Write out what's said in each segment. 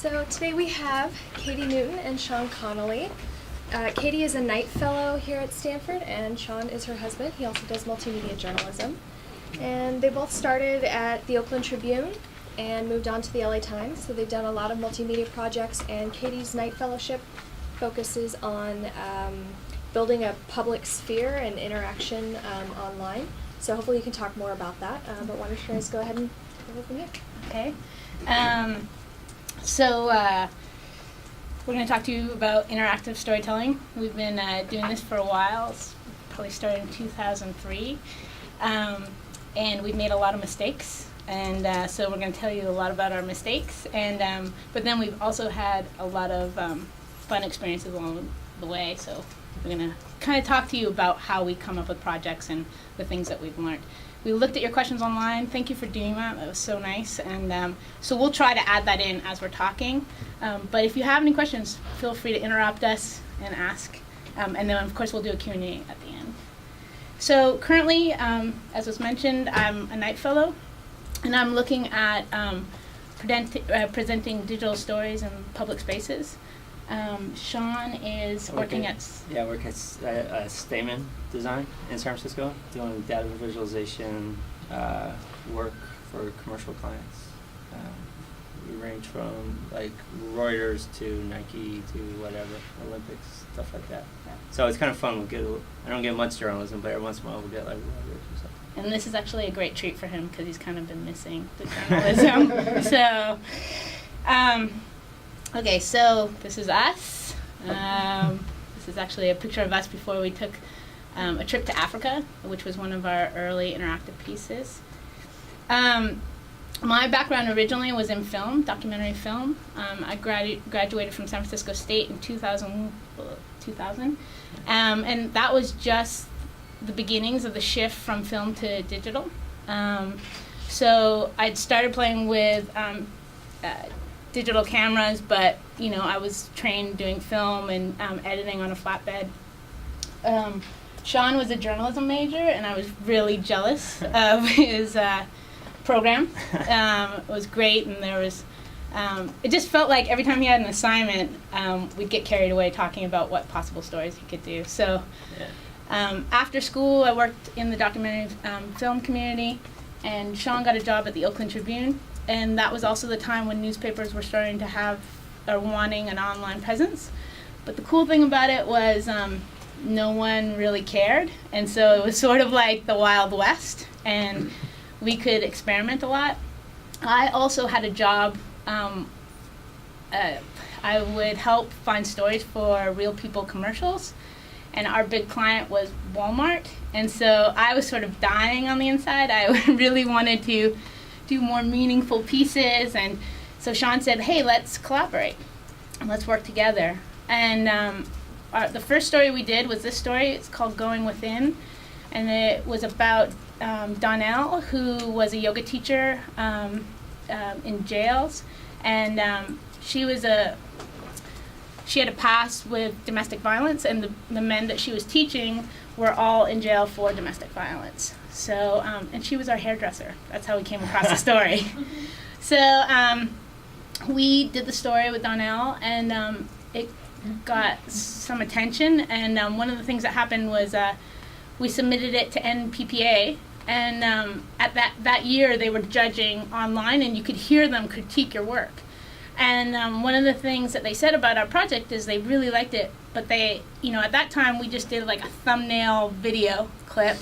So today we have Katy Newton and Sean Connelley. Katy is a Knight Fellow here at Stanford, and Sean is her husband. He also does multimedia journalism. And they both started at the Oakland Tribune and moved on to the LA Times. So they've done a lot of multimedia projects, and Katy's Knight Fellowship focuses on building a public sphere and interaction online. So hopefully you can talk more about that. But why don't you guys go ahead and go from there. Okay. So we're going to talk to you about interactive storytelling. We've been doing this for a while. It's probably started in 2003. And we've made a lot of mistakes. And so we're going to tell you a lot about our mistakes. And but then we've also had a lot of fun experiences along the way. So we're going to kind of talk to you about how we come up with projects and the things that we've learned. We looked at your questions online. Thank you for doing that. That was so nice. And so we'll try to add that in as we're talking. But if you have any questions, feel free to interrupt us and ask. And then, of course, we'll do a Q&A at the end. So currently, as was mentioned, I'm a Knight Fellow. And I'm looking at presenting digital stories in public spaces. Sean is working at Stamen Design in San Francisco, doing data visualization work for commercial clients. We range from like Reuters to Nike to whatever, Olympics, stuff like that. Yeah. So it's kind of fun. I don't get much journalism, but every once in a while we'll get like Reuters or something. And this is actually a great treat for him because he's kind of been missing the journalism. So, okay, so this is us. This is actually a picture of us before we took a trip to Africa, which was one of our early interactive pieces. My background originally was in film, documentary film. I graduated from San Francisco State in 2000, and that was just the beginnings of the shift from film to digital. So I'd started playing with digital cameras, but I was trained doing film and editing on a flatbed. Sean was a journalism major, and I was really jealous of his program. It was great, and there was it just felt like every time he had an assignment, we'd get carried away talking about what possible stories he could do. So after school, I worked in the documentary film community, and Sean got a job at the Oakland Tribune. And that was also the time when newspapers were starting to have or wanting an online presence. But the cool thing about it was no one really cared. And so it was sort of like the Wild West. And we could experiment a lot. I also had a job. I would help find stories for Real People commercials. And our big client was Walmart. And so I was sort of dying on the inside. I really wanted to do more meaningful pieces, and so Sean said, hey, let's collaborate and let's work together. And the first story we did was this story. It's called Going Within, and it was about Donnell, who was a yoga teacher in jails, and she had a past with domestic violence, and the men that she was teaching were all in jail for domestic violence. So, and she was our hairdresser. That's how we came across the story. So we did the story with Donnell, and it got some attention. And one of the things that happened was we submitted it to NPPA. And at that year, they were judging online, and you could hear them critique your work. And one of the things that they said about our project is they really liked it, but they, at that time, we just did like a thumbnail video clip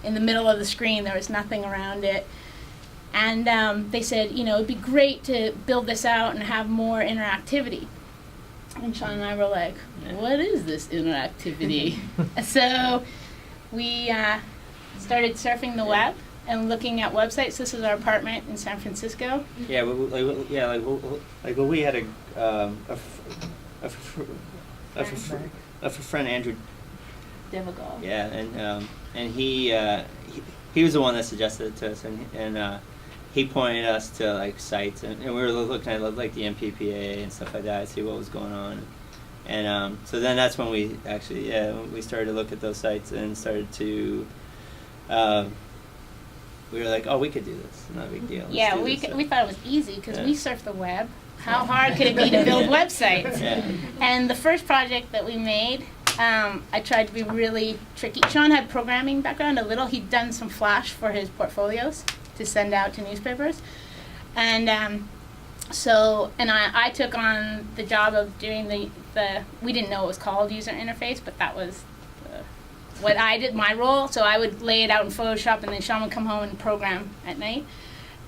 in the middle of the screen. There was nothing around it. And they said, it'd be great to build this out and have more interactivity. And Sean and I were like, what is this interactivity? So we started surfing the web and looking at websites. This is our apartment in San Francisco. Yeah, we had a friend, Andrew Devagol. Yeah, and he was the one that suggested it to us, and he pointed us to like sites, and we were looking at like the MPPA and stuff like that to see what was going on, and so then that's when we actually we started to look at those sites and started to we were like, oh, we could do this. Not a big deal. Let's Yeah, do we this. we thought it was easy because Yeah. we surf the web. How hard could it be to build websites? Yeah. And the first project that we made, I tried to be really tricky. Sean had programming background a little. He'd done some Flash for his portfolios to send out to newspapers. And I took on the job of doing the we didn't know it was called user interface, but that was what I did, my role. So I would lay it out in Photoshop, and then Sean would come home and program at night.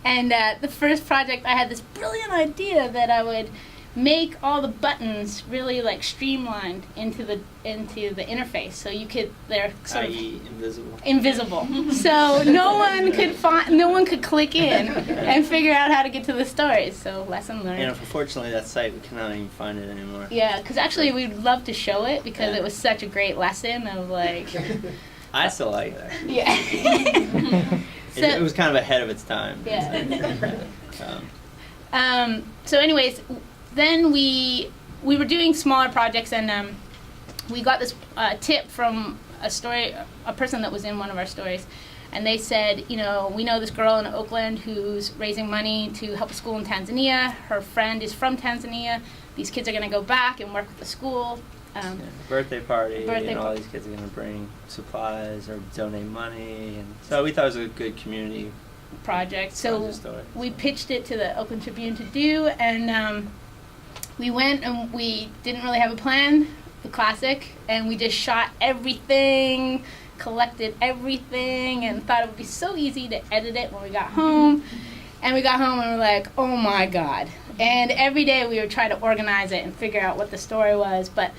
And the first project, I had this brilliant idea that I would make all the buttons really like streamlined into the interface, so they're sort of i.e. invisible. invisible. So no one could click in and figure out how to get to the stories. So lesson learned. And unfortunately, that site, we cannot even find it anymore. Yeah, because actually we'd love to show it because Yeah. it was such a great lesson of like, I still like it, actually. yeah. It was kind of ahead of its time. Yeah. So, So anyways, then we were doing smaller projects, and we got this tip from a person that was in one of our stories, and they said, we know this girl in Oakland who's raising money to help a school in Tanzania. Her friend is from Tanzania. These kids are going to go back and work with the school. birthday party, and all party. these kids are going to bring supplies or donate money. And so we thought it was a good community Project. So story. we pitched it to the Oakland Tribune to do, and we went and we didn't really have a plan, the classic, and we just shot everything, collected everything, and thought it would be so easy to edit it when we got home. And we got home and we're like, oh my God. And every day we would try to organize it and figure out what the story was. But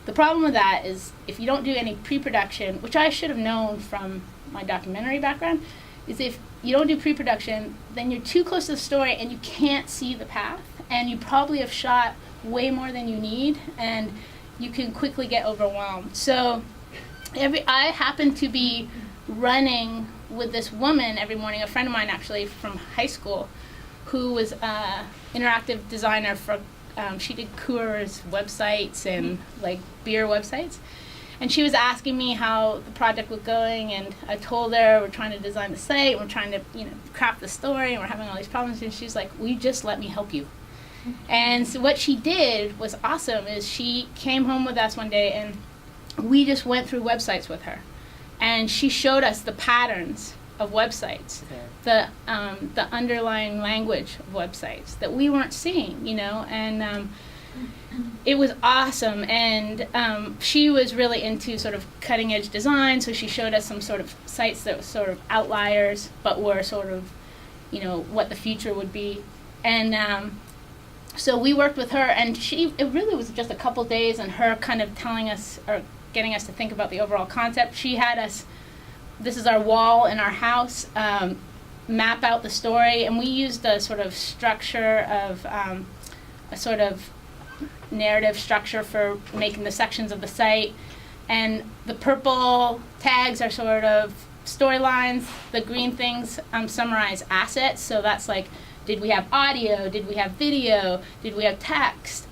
the problem with that is if you don't do any pre-production, which I should have known from my documentary background, is if you don't do pre-production, then you're too close to the story and you can't see the path. And you probably have shot way more than you need, and you can quickly get overwhelmed. So I happen to be running with this woman every morning, a friend of mine actually from high school, who was an interactive designer for, she did Coors websites and like beer websites. And she was asking me how the project was going, and I told her we're trying to design the site, we're trying to craft the story, and we're having all these problems. And she's like, will you just let me help you? And so what she did was awesome, is she came home with us one day, and we just went through websites with her. And she showed us the patterns of websites, the underlying language of websites that we weren't seeing, and it was awesome. And she was really into sort of cutting edge design, so she showed us some sort of sites that were sort of outliers, but were sort of, what the future would be. And so we worked with her, and it really was just a couple days, and her kind of telling us or getting us to think about the overall concept. She had us, this is our wall in our house, map out the story, and we used a sort of structure of, a sort of narrative structure for making the sections of the site. And the purple tags are sort of storylines, the green things summarize assets, so that's like, did we have audio, did we have video, did we have text?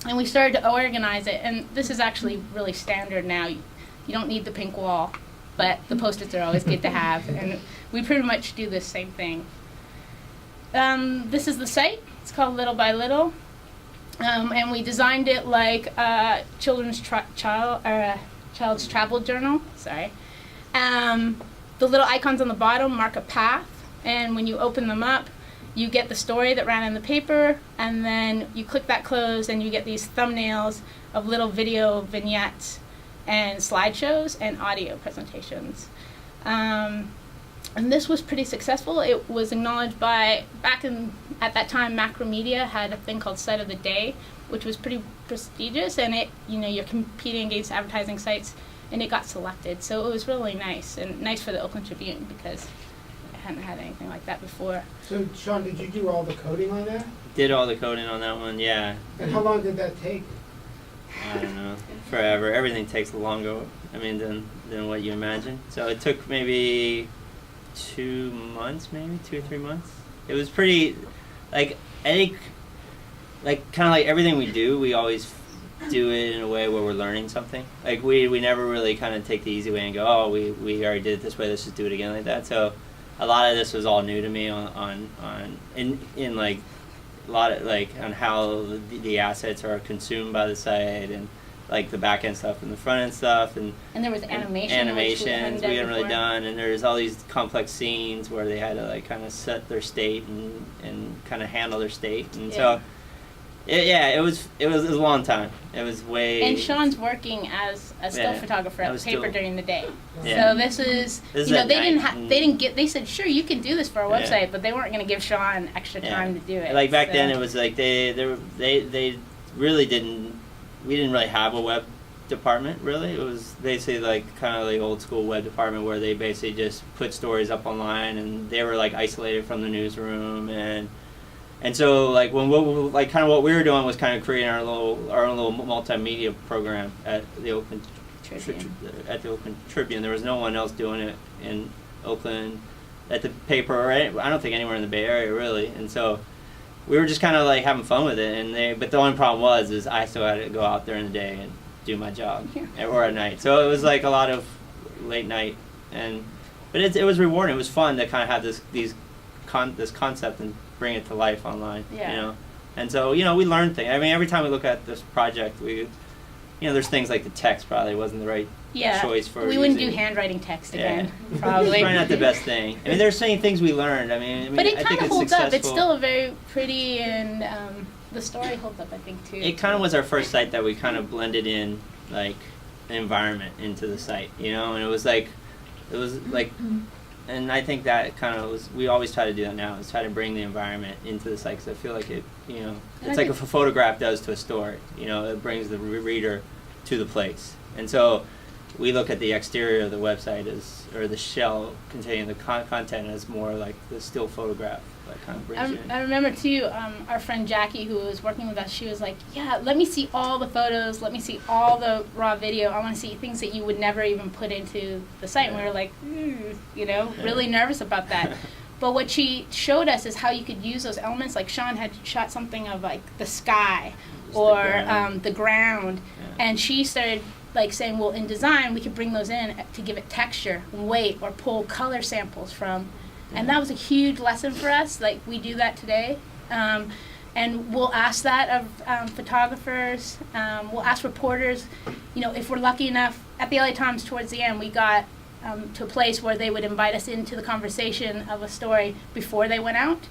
And we started to organize it, and this is actually really standard now. You don't need the pink wall, but the Post-its are always good to have, and we pretty much do the same thing. This is the site. It's called Little by Little, and we designed it like a child's travel journal. Sorry. The little icons on the bottom mark a path, and when you open them up, you get the story that ran in the paper, and then you click that close, and you get these thumbnails of little video vignettes and slideshows and audio presentations. And this was pretty successful. It was acknowledged by, at that time, Macromedia had a thing called Site of the Day, which was pretty prestigious, and you're competing against advertising sites, and it got selected. So it was really nice, and nice for the Oakland Tribune, because hadn't had anything like that before. So, Sean, did you do all the coding on that? Did all the coding on that one, yeah. And how long did that take? I don't know, forever. Everything takes longer, than what you imagine. So it took maybe 2 months, maybe 2 or 3 months. It was pretty, I think, kind of like everything we do, we always do it in a way where we're learning something. We never really kind of take the easy way and go, oh, we already did it this way, let's just do it again like that. So a lot of this was all new to me in like a lot of like on how the assets are consumed by the site, and like the back end stuff and the front end stuff, and there was animations we hadn't really done, and there's all these complex scenes where they had to like kind of set their state and kind of handle their state, and so it was a long time. It was way. And Sean's working as a still photographer at the paper during the day. Yeah. So this is they said sure you can do this for our website, but they weren't going to give Sean extra time to do it. Like back then, it was like they really didn't. We didn't really have a web department. Really, it was basically like kind of like old school web department where they basically just put stories up online, and they were like isolated from the newsroom, and so like what we were doing was kind of creating our own little multimedia program at the Oakland Tribune. There was no one else doing it in Oakland at the paper, or I don't think anywhere in the Bay Area really, and so we were just kind of like having fun with it, but the only problem is I still had to go out there in the day and do my job, or at night. So it was like a lot of late night, but it was rewarding. It was fun to kind of have this concept and bring it to life online. You know, and so we learned things. I mean, every time we look at this project, there's things like the text probably wasn't the right choice for. We wouldn't do handwriting text again, probably. It's probably not the best thing. I mean, there's so many things we learned. I mean, but it I kind think of it's holds successful. up. It's still a very pretty, and the story holds up, I think, too. It kind of was our first site that we kind of blended in like an environment into the site, and it was like, and I think that kind of was. We always try to do that now. Is try to bring the environment into the site, because I feel like it, it's like if a photograph does to a story. It brings the reader to the place, and so we look at the exterior of the website or the shell containing the content as more like the still photograph that kind of brings you in. I remember too, our friend Jackie, who was working with us, she was like, let me see all the photos, let me see all the raw video, I want to see things that you would never even put into the site. And we were like, really nervous about that. But what she showed us is how you could use those elements. Like Sean had shot something of like the sky or the ground, and she started like saying, well, in design we could bring those in to give it texture and weight, or pull color samples from, and that was a huge lesson for us. Like we do that today, and we'll ask that of photographers. We'll ask reporters. If we're lucky enough, at the LA Times towards the end, we got to a place where they would invite us into the conversation of a story before they went out,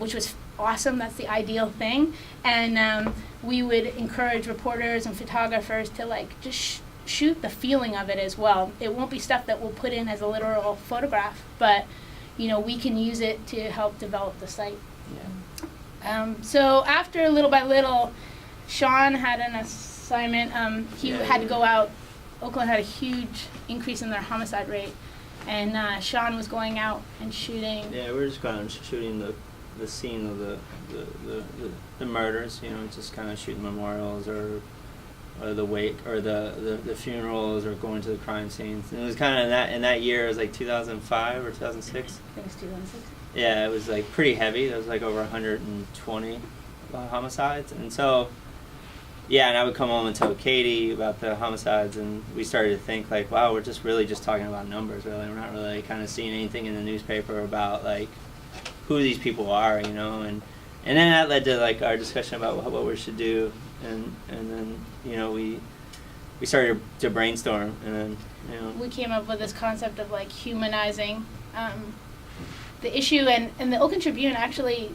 which was awesome. That's the ideal thing. And we would encourage reporters and photographers to like just shoot the feeling of it as well. It won't be stuff that we'll put in as a literal photograph, but we can use it to help develop the site. So after little by little, Sean had an assignment. He had to go out. Oakland had a huge increase in their homicide rate, and Sean was going out and shooting. Yeah, we were just kind of shooting the scene of the murders, just kind of shooting memorials or the wake or the funerals, or going to the crime scenes. And it was kind of in that year, it was like 2005 or 2006. I think it's 2006. Yeah, it was like pretty heavy. There was like over 120 homicides, and so. Yeah, and I would come home and tell Katy about the homicides, and we started to think like, wow, we're just really just talking about numbers, really. We're not really kind of seeing anything in the newspaper about like who these people are, and then that led to like our discussion about what we should do, and then we started to brainstorm, and then we came up with this concept of like humanizing the issue, and the Oakland Tribune actually,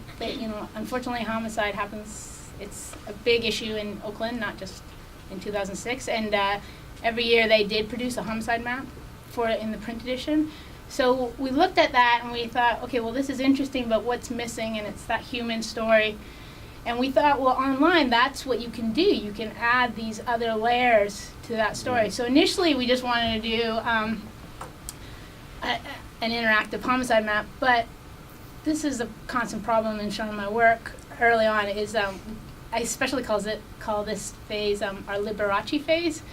unfortunately, homicide happens. It's a big issue in Oakland, not just in 2006. And every year they did produce a homicide map for it in the print edition. So we looked at that and we thought, okay, well, this is interesting, but what's missing? And it's that human story. And we thought, well, online, that's what you can do. You can add these other layers to that story. So initially we just wanted to do an interactive homicide map, but this is a constant problem in Sean and my work early on is I especially call this phase our Liberace phase,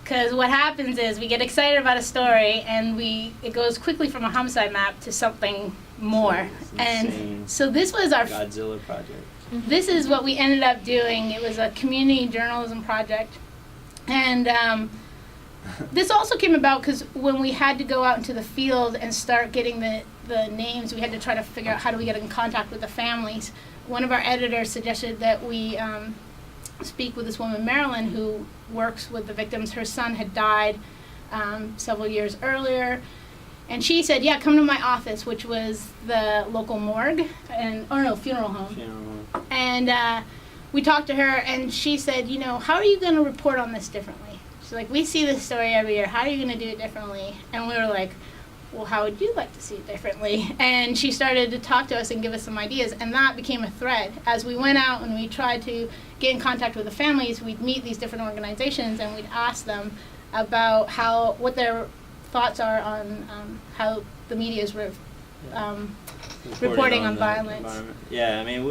because what happens is we get excited about a story and it goes quickly from a homicide map to something more. And so this was our Godzilla project. This is what we ended up doing. It was a community journalism project, and this also came about because when we had to go out into the field and start getting the names, we had to try to figure out how do we get in contact with the families. One of our editors suggested that we speak with this woman, Marilyn, who works with the victims. Her son had died several years earlier. And she said, yeah, come to my office, which was the local morgue, funeral home. And we talked to her, and she said, how are you going to report on this differently? She's like, we see this story every year. How are you going to do it differently? And we were like, well, how would you like to see it differently? And she started to talk to us and give us some ideas, and that became a thread. As we went out and we tried to get in contact with the families, we'd meet these different organizations, and we'd ask them about what their thoughts are on how the media is reporting on violence. Yeah, I mean,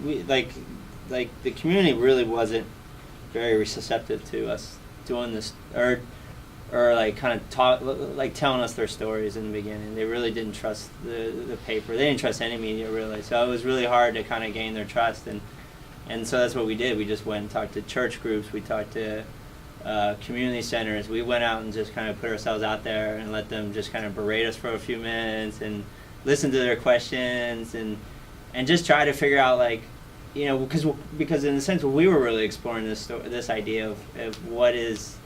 the community really wasn't very receptive to us doing this, or like kind of telling us their stories in the beginning. They really didn't trust the paper. They didn't trust any media really. So it was really hard to kind of gain their trust, and so that's what we did. We just went and talked to church groups. We talked to community centers. We went out and just kind of put ourselves out there and let them just kind of berate us for a few minutes and listen to their questions and just try to figure out, like, because in a sense we were really exploring this idea of what is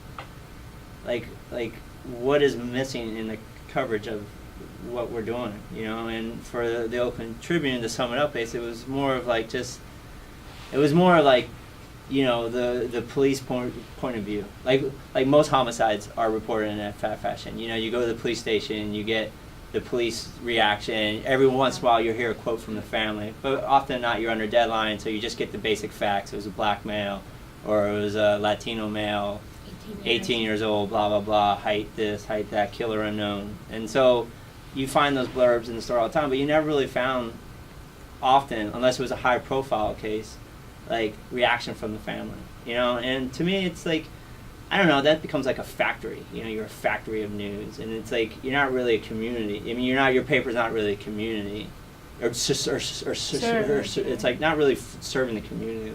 what is missing in the coverage of what we're doing, and for the Oakland Tribune, to sum it up, basically, it was more of like the police point of view. Like most homicides are reported in that fashion. You go to the police station, you get the police reaction. Every once in a while you hear a quote from the family, but often not, you're under deadline, so you just get the basic facts. It was a black male, or it was a Latino male, 18 years old, blah, blah, blah, height this, height that, killer unknown. And so you find those blurbs in the store all the time, but you never really found, often, unless it was a high profile case, like reaction from the family, and to me it's like, I don't know, that becomes like a factory. You're a factory of news, and it's like you're not really a community. I mean, your paper's not really a community, or it's like not really serving the community,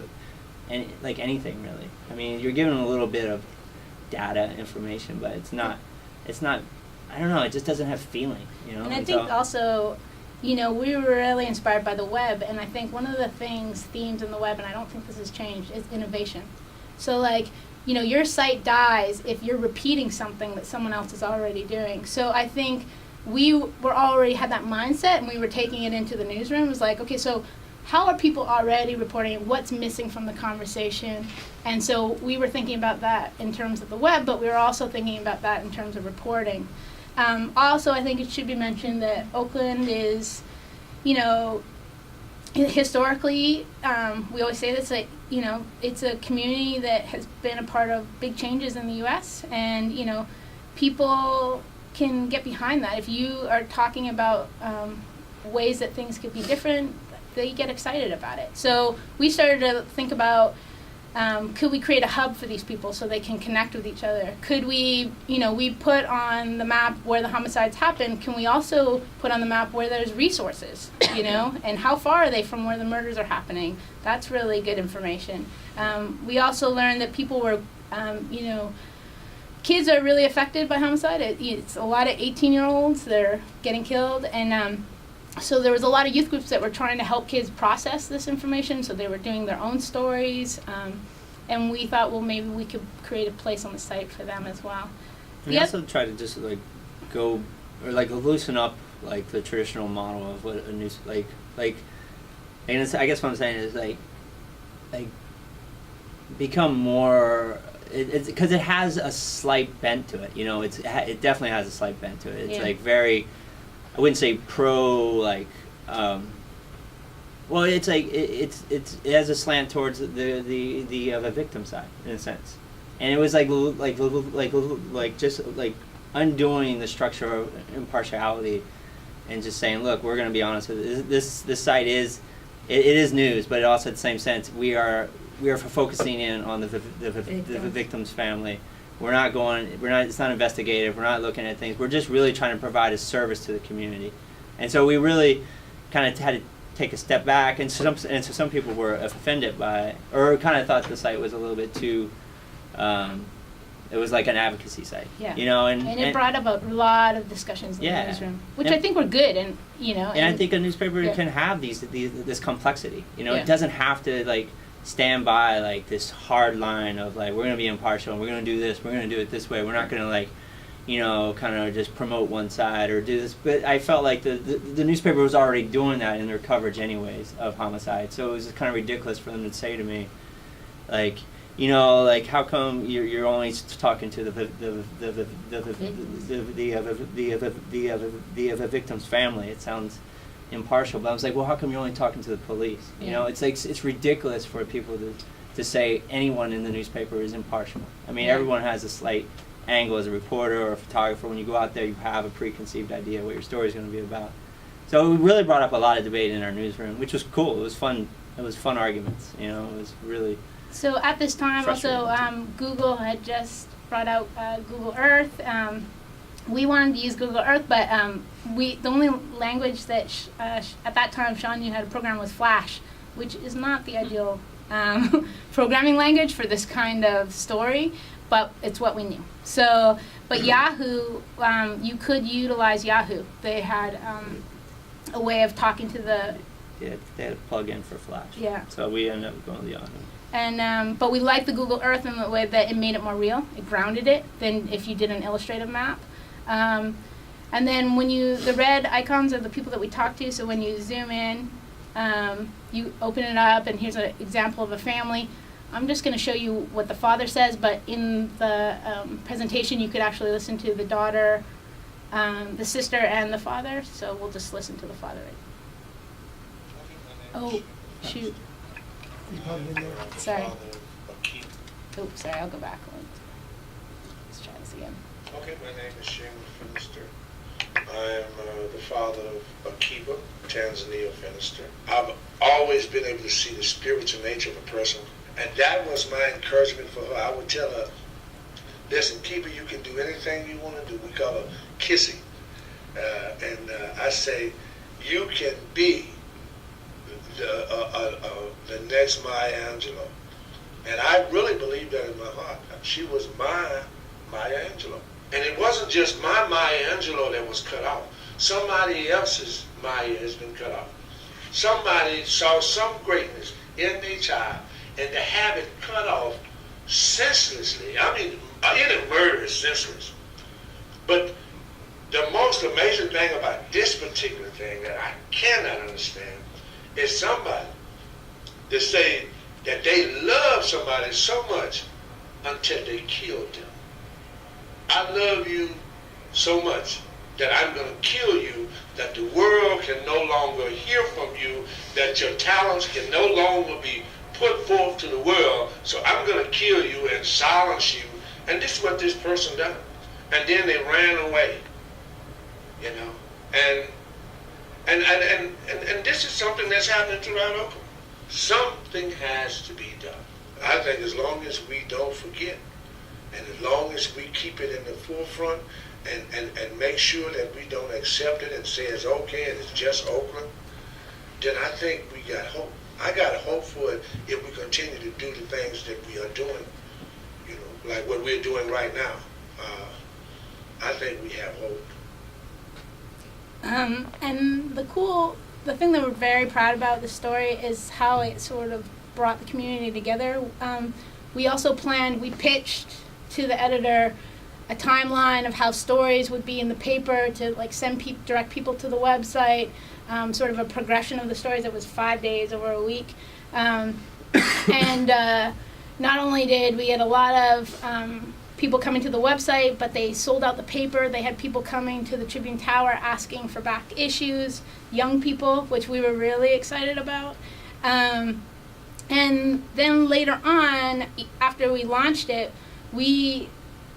and like anything really. I mean, you're giving them a little bit of data information, but it's not. I don't know. It just doesn't have feeling, And I think also, we were really inspired by the web, and I think one of the themes in the web, and I don't think this has changed, is innovation. So like, your site dies if you're repeating something that someone else is already doing. So I think we were already had that mindset, and we were taking it into the newsroom. It was like, okay, so how are people already reporting it? What's missing from the conversation? And so we were thinking about that in terms of the web, but we were also thinking about that in terms of reporting. Also, I think it should be mentioned that Oakland is, historically, we always say this, that, it's a community that has been a part of big changes in the U.S., and, people can get behind that. If you are talking about ways that things could be different, they get excited about it. So we started to think about, could we create a hub for these people so they can connect with each other? Could we, we put on the map where the homicides happen. Can we also put on the map where there's resources, and how far are they from where the murders are happening? That's really good information. We also learned that people were, kids are really affected by homicide. It's a lot of 18-year-olds that are getting killed, and so there was a lot of youth groups that were trying to help kids process this information, so they were doing their own stories, and we thought, well, maybe we could create a place on the site for them as well. We also try to just go, or loosen up the traditional model of what a news, and I guess what I'm saying is become more, it's because it has a slight bent to it, it definitely has a slight bent to it. It's very, I wouldn't say pro, well, it's it has a slant towards the victim side in a sense, and it was just undoing the structure of impartiality, and just saying, look, we're going to be honest with it. This site is news, but it also at the same sense we are focusing in on the victim's family. It's not investigative, we're not looking at things, we're just really trying to provide a service to the community. And so we really kind of had to take a step back, and so some people were offended by, or kind of thought the site was a little bit too It was like an advocacy site. Yeah. You know, And it brought up a lot of discussions in Yeah. the newsroom, which And- I think were good, and you know. And I think a newspaper yeah. can have this complexity. You know, Yeah. it doesn't have to like stand by like this hard line of like we're gonna be impartial and we're gonna do this, we're gonna do it this way. We're not gonna like, you know, kind of just promote one side or do this. But I felt like the newspaper was already doing that in their coverage anyways of homicide. So it was kind of ridiculous for them to say to me, like, you know, like how come you're only talking to the victim's family? It sounds impartial, but I was like, well, how come you're only talking to the police? You Yeah. know, it's like it's ridiculous for people to say anyone in the newspaper is impartial. I mean, Yeah. everyone has a slight angle as a reporter or a photographer. When you go out there, you have a preconceived idea what your story is going to be about. So it really brought up a lot of debate in our newsroom, which was cool. It was fun. It was fun arguments. You know, it was really. So at this time, also, Frustrating. Google had just brought out Google Earth. We wanted to use Google Earth, but the only language that at that time Sean knew how to program was Flash, which is not the ideal programming language for this kind of story, but it's what we knew. So, but Yahoo, you could utilize Yahoo. They had a way of talking to the. They had a plug-in for Flash. Yeah. So we ended up going with Yahoo. And but we liked the Google Earth in the way that it made it more real. It grounded it than if you did an illustrative map. And then when the red icons are the people that we talk to. So when you zoom in, you open it up, and here's an example of a family. I'm just going to show you what the father says, but in the presentation, you could actually listen to the daughter, the sister, and the father. So we'll just listen to the father. Oh, shoot. You probably didn't know. Sorry. Oh, sorry, I'll go back. Let's try this again. Okay, my name is Seamus Finister. I'm the father of Akiba, Tanzania Finister. I've always been able to see the spiritual nature of a person, and that was my encouragement for her. I would tell her, listen, Akiba, you can do anything you want to do. We call her Kissy. And I say, you can be the next Maya Angelou. And I really believe that in my heart. She was my Maya Angelou. And it wasn't just my Maya Angelou that was cut off. Somebody else's Maya has been cut off. Somebody saw some greatness in their child, and to have it cut off senselessly. I mean, any murder is senseless. But the most amazing thing about this particular thing that I cannot understand is somebody that say that they love somebody so much until they killed them. I love you so much that I'm going to kill you, that the world can no longer hear from you, that your talents can no longer be put forth to the world, so I'm going to kill you and silence you. And this is what this person done. And then they ran away, you know. And this is something that's happening throughout Oklahoma. Something has to be done. I think as long as we don't forget, and as long as we keep it in the forefront and make sure that we don't accept it and say it's okay and it's just Oakland, then I think we got hope. I got hope for it if we continue to do the things that we are doing, you know, like what we're doing right now. I think we have hope. And the thing that we're very proud about the story is how it sort of brought the community together. We also we pitched to the editor a timeline of how stories would be in the paper to like direct people to the website, sort of a progression of the stories that was 5 days over a week. And not only did we get a lot of people coming to the website, but they sold out the paper. They had people coming to the Tribune Tower asking for back issues, young people, which we were really excited about. And then later on, after we launched it, we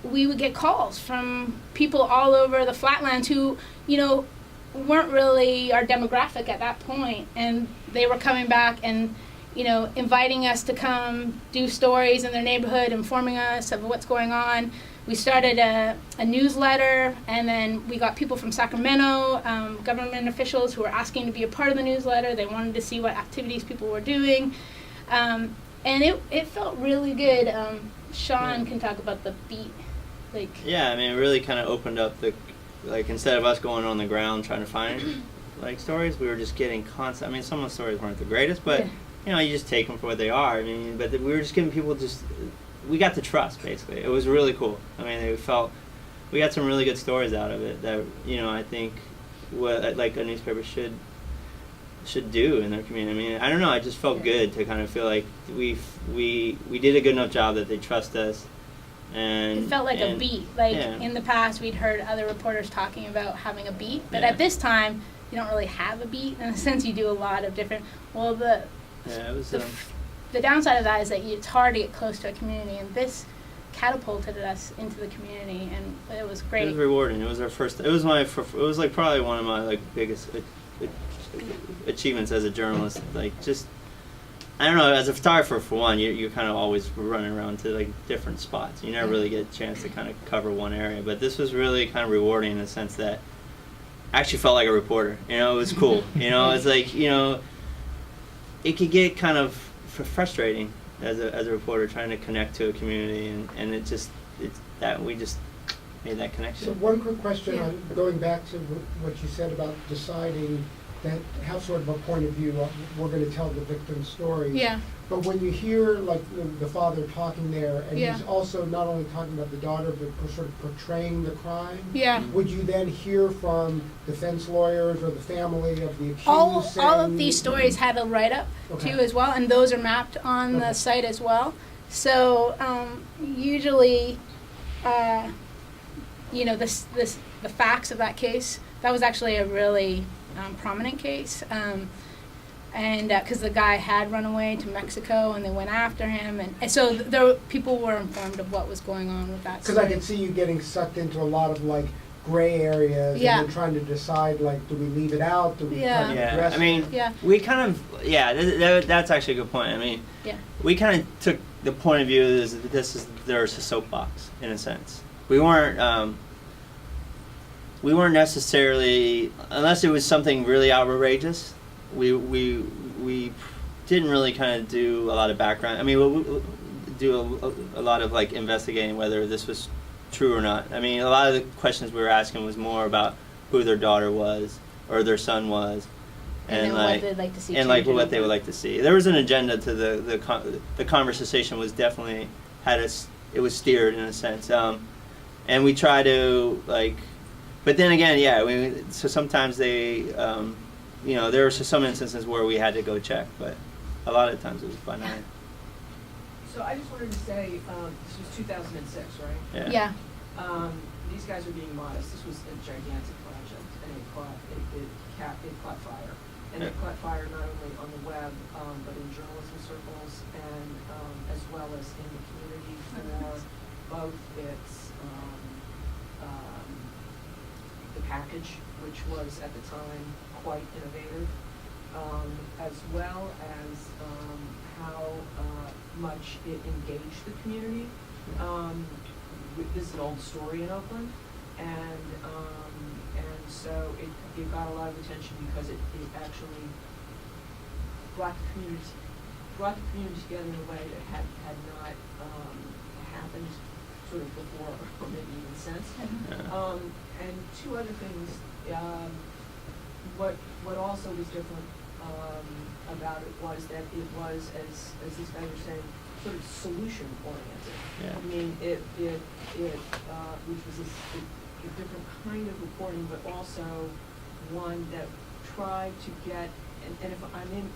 would get calls from people all over the Flatlands who, you know, weren't really our demographic at that point, and they were coming back and, you know, inviting us to come do stories in their neighborhood, informing us of what's going on. We started a newsletter, and then we got people from Sacramento, government officials who were asking to be a part of the newsletter. They wanted to see what activities people were doing. And it felt really good. Sean can talk about the beat, like. Yeah, I mean, it really kind of opened up like, instead of us going on the ground trying to find, like, stories, we were just getting constant. I mean, some of the stories weren't the greatest, but, you just take them for what they are. I mean, but we were just giving people we got the trust, basically. It was really cool. I mean, we got some really good stories out of it that, I think what, like, a newspaper should do in their community. I mean, I don't know, I just felt good to kind of feel like we did a good enough job that they trust us. And it felt like a beat. Like, in the past, we'd heard other reporters talking about having a beat, but at this time, you don't really have a beat. In a sense, you do a lot of different. Well, the downside of that is that it's hard to get close to a community, and this catapulted us into the community, and it was great. It was rewarding. It was our first. It was like probably one of my like biggest achievements as a journalist. Like, just, I don't know, as a photographer, for one, you're kind of always running around to like different spots. You never really get a chance to kind of cover one area. But this was really kind of rewarding in the sense that I actually felt like a reporter. It was cool. It's like, it could get kind of frustrating as a reporter trying to connect to a community, and we just made that connection. So one quick question on going back to what you said about deciding that have sort of a point of view, we're going to tell the victim's story. Yeah. But when you hear like the father talking there, and he's also not only talking about the daughter, but sort of portraying the crime. Yeah. Would you then hear from defense lawyers or the family of the accused? All of these stories had a write-up too as well, and those are mapped on the site as well. So usually, the facts of that case, that was actually a really prominent case. And because the guy had run away to Mexico, and they went after him, and so people were informed of what was going on with that. Because I could see you getting sucked into a lot of like gray areas, and then trying to decide like, do we leave it out? Do we kind of address it? I mean, we kind of that's actually a good point. I mean, we kind of took the point of view that there's a soapbox in a sense. We weren't necessarily, unless it was something really outrageous. We didn't really kind of do a lot of background. I mean, we'll do a lot of like investigating whether this was true or not. I mean, a lot of the questions we were asking was more about who their daughter was or their son was, and like what they'd like to see, and like what they would like to see. There was an agenda to the conversation. Was definitely it was steered in a sense, and we try to like. But then again, so sometimes they. There were some instances where we had to go check, but a lot of times it was by night. So I just wanted to say, this was 2006, right? Yeah. These guys are being modest. This was a gigantic project, and it caught fire. And it caught fire not only on the web, but in journalism circles, and as well as in the community for both its the package, which was at the time quite innovative, as well as how much it engaged the community. This is an old story in Oakland, and so it got a lot of attention because it actually brought the community together in a way that had not happened sort of before, or maybe even since. And two other things. What also was different about it was that it was, as these guys were saying, sort of solution oriented. Yeah. I mean, it which was a different kind of reporting, but also one that tried to get, and if I'm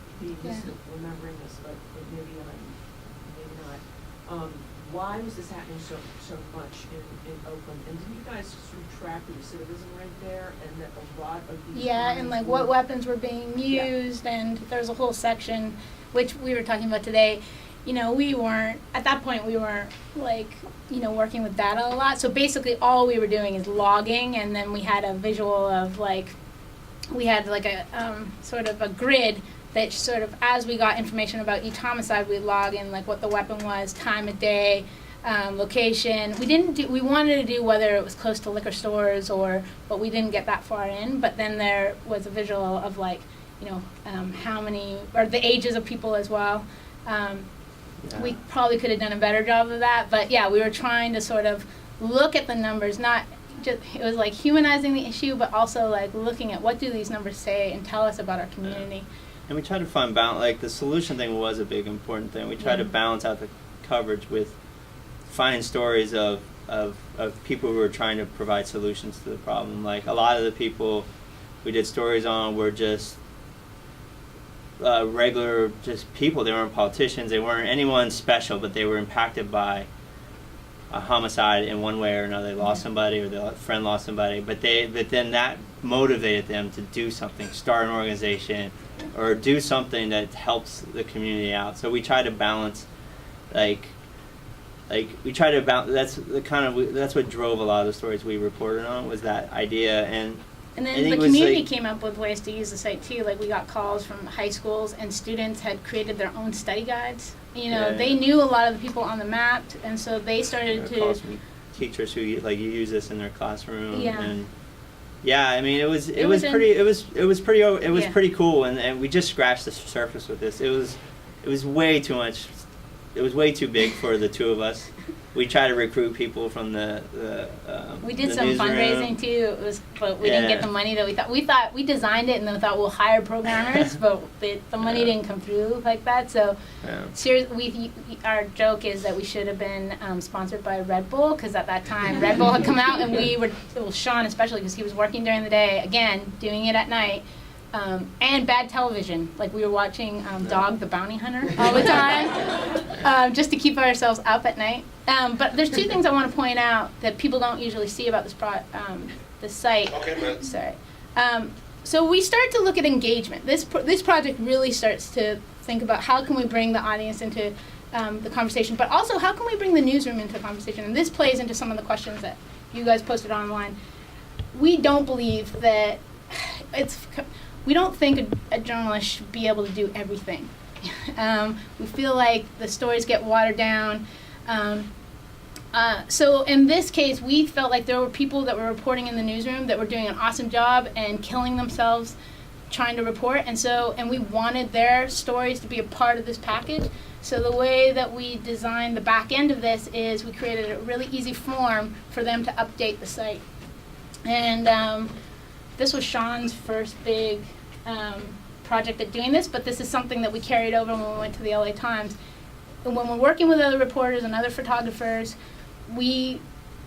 remembering this, but maybe not. Why was this happening so much in Oakland? And did you guys sort of track the recidivism rate there, and that a lot of these and like what weapons were being used, and there's a whole section which we were talking about today. We weren't at that point. We weren't like working with data a lot. So basically, all we were doing is logging, and then we had a visual of we had a sort of a grid. That sort of, as we got information about each homicide, we'd log in like what the weapon was, time of day, location. We wanted to do whether it was close to liquor stores but we didn't get that far in. But then there was a visual of how many, or the ages of people as well. We probably could have done a better job of that, but yeah, we were trying to sort of look at the numbers, not just, it was like humanizing the issue, but also like looking at what do these numbers say and tell us about our community. And we tried to find balance, like the solution thing was a big important thing. We tried to balance out the coverage with finding stories of people who were trying to provide solutions to the problem. Like a lot of the people we did stories on were just regular just people. They weren't politicians, they weren't anyone special, but they were impacted by a homicide in one way or another. They lost somebody, or their friend lost somebody, but then that motivated them to do something, start an organization, or do something that helps the community out. So we try to balance, that's the kind of, that's what drove a lot of the stories we reported on, was that idea. And then the community came up with ways to use the site too. Like we got calls from high schools, and students had created their own study guides. They knew a lot of the people on the map, and so they started to calls from teachers who you use this in their classroom. Yeah. And yeah, I mean it was pretty cool, and we just scratched the surface with this. It was way too much. It was way too big for the two of us. We tried to recruit people from we did the some newsroom. fundraising too. But we didn't get the money that we thought. We designed it and then thought we'll hire programmers, but the money didn't come through like that. So seriously, our joke is that we should have been sponsored by Red Bull, because at that time Red Bull had come out, and we were, well, Sean especially, because he was working during the day, again doing it at night. And bad television, like we were watching Dog the Bounty Hunter all the time, just to keep ourselves up at night. But there's two things I want to point out that people don't usually see about this site. Okay, man. Sorry. So we start to look at engagement. This project really starts to think about how can we bring the audience into the conversation, but also how can we bring the newsroom into the conversation. And this plays into some of the questions that you guys posted online. We don't believe that we don't think a journalist should be able to do everything. We feel like the stories get watered down. So in this case, we felt like there were people that were reporting in the newsroom that were doing an awesome job and killing themselves trying to report, and we wanted their stories to be a part of this package. So the way that we designed the back end of this is we created a really easy form for them to update the site. And this was Sean's first big project at doing this, but this is something that we carried over when we went to the LA Times. And when we're working with other reporters and other photographers, we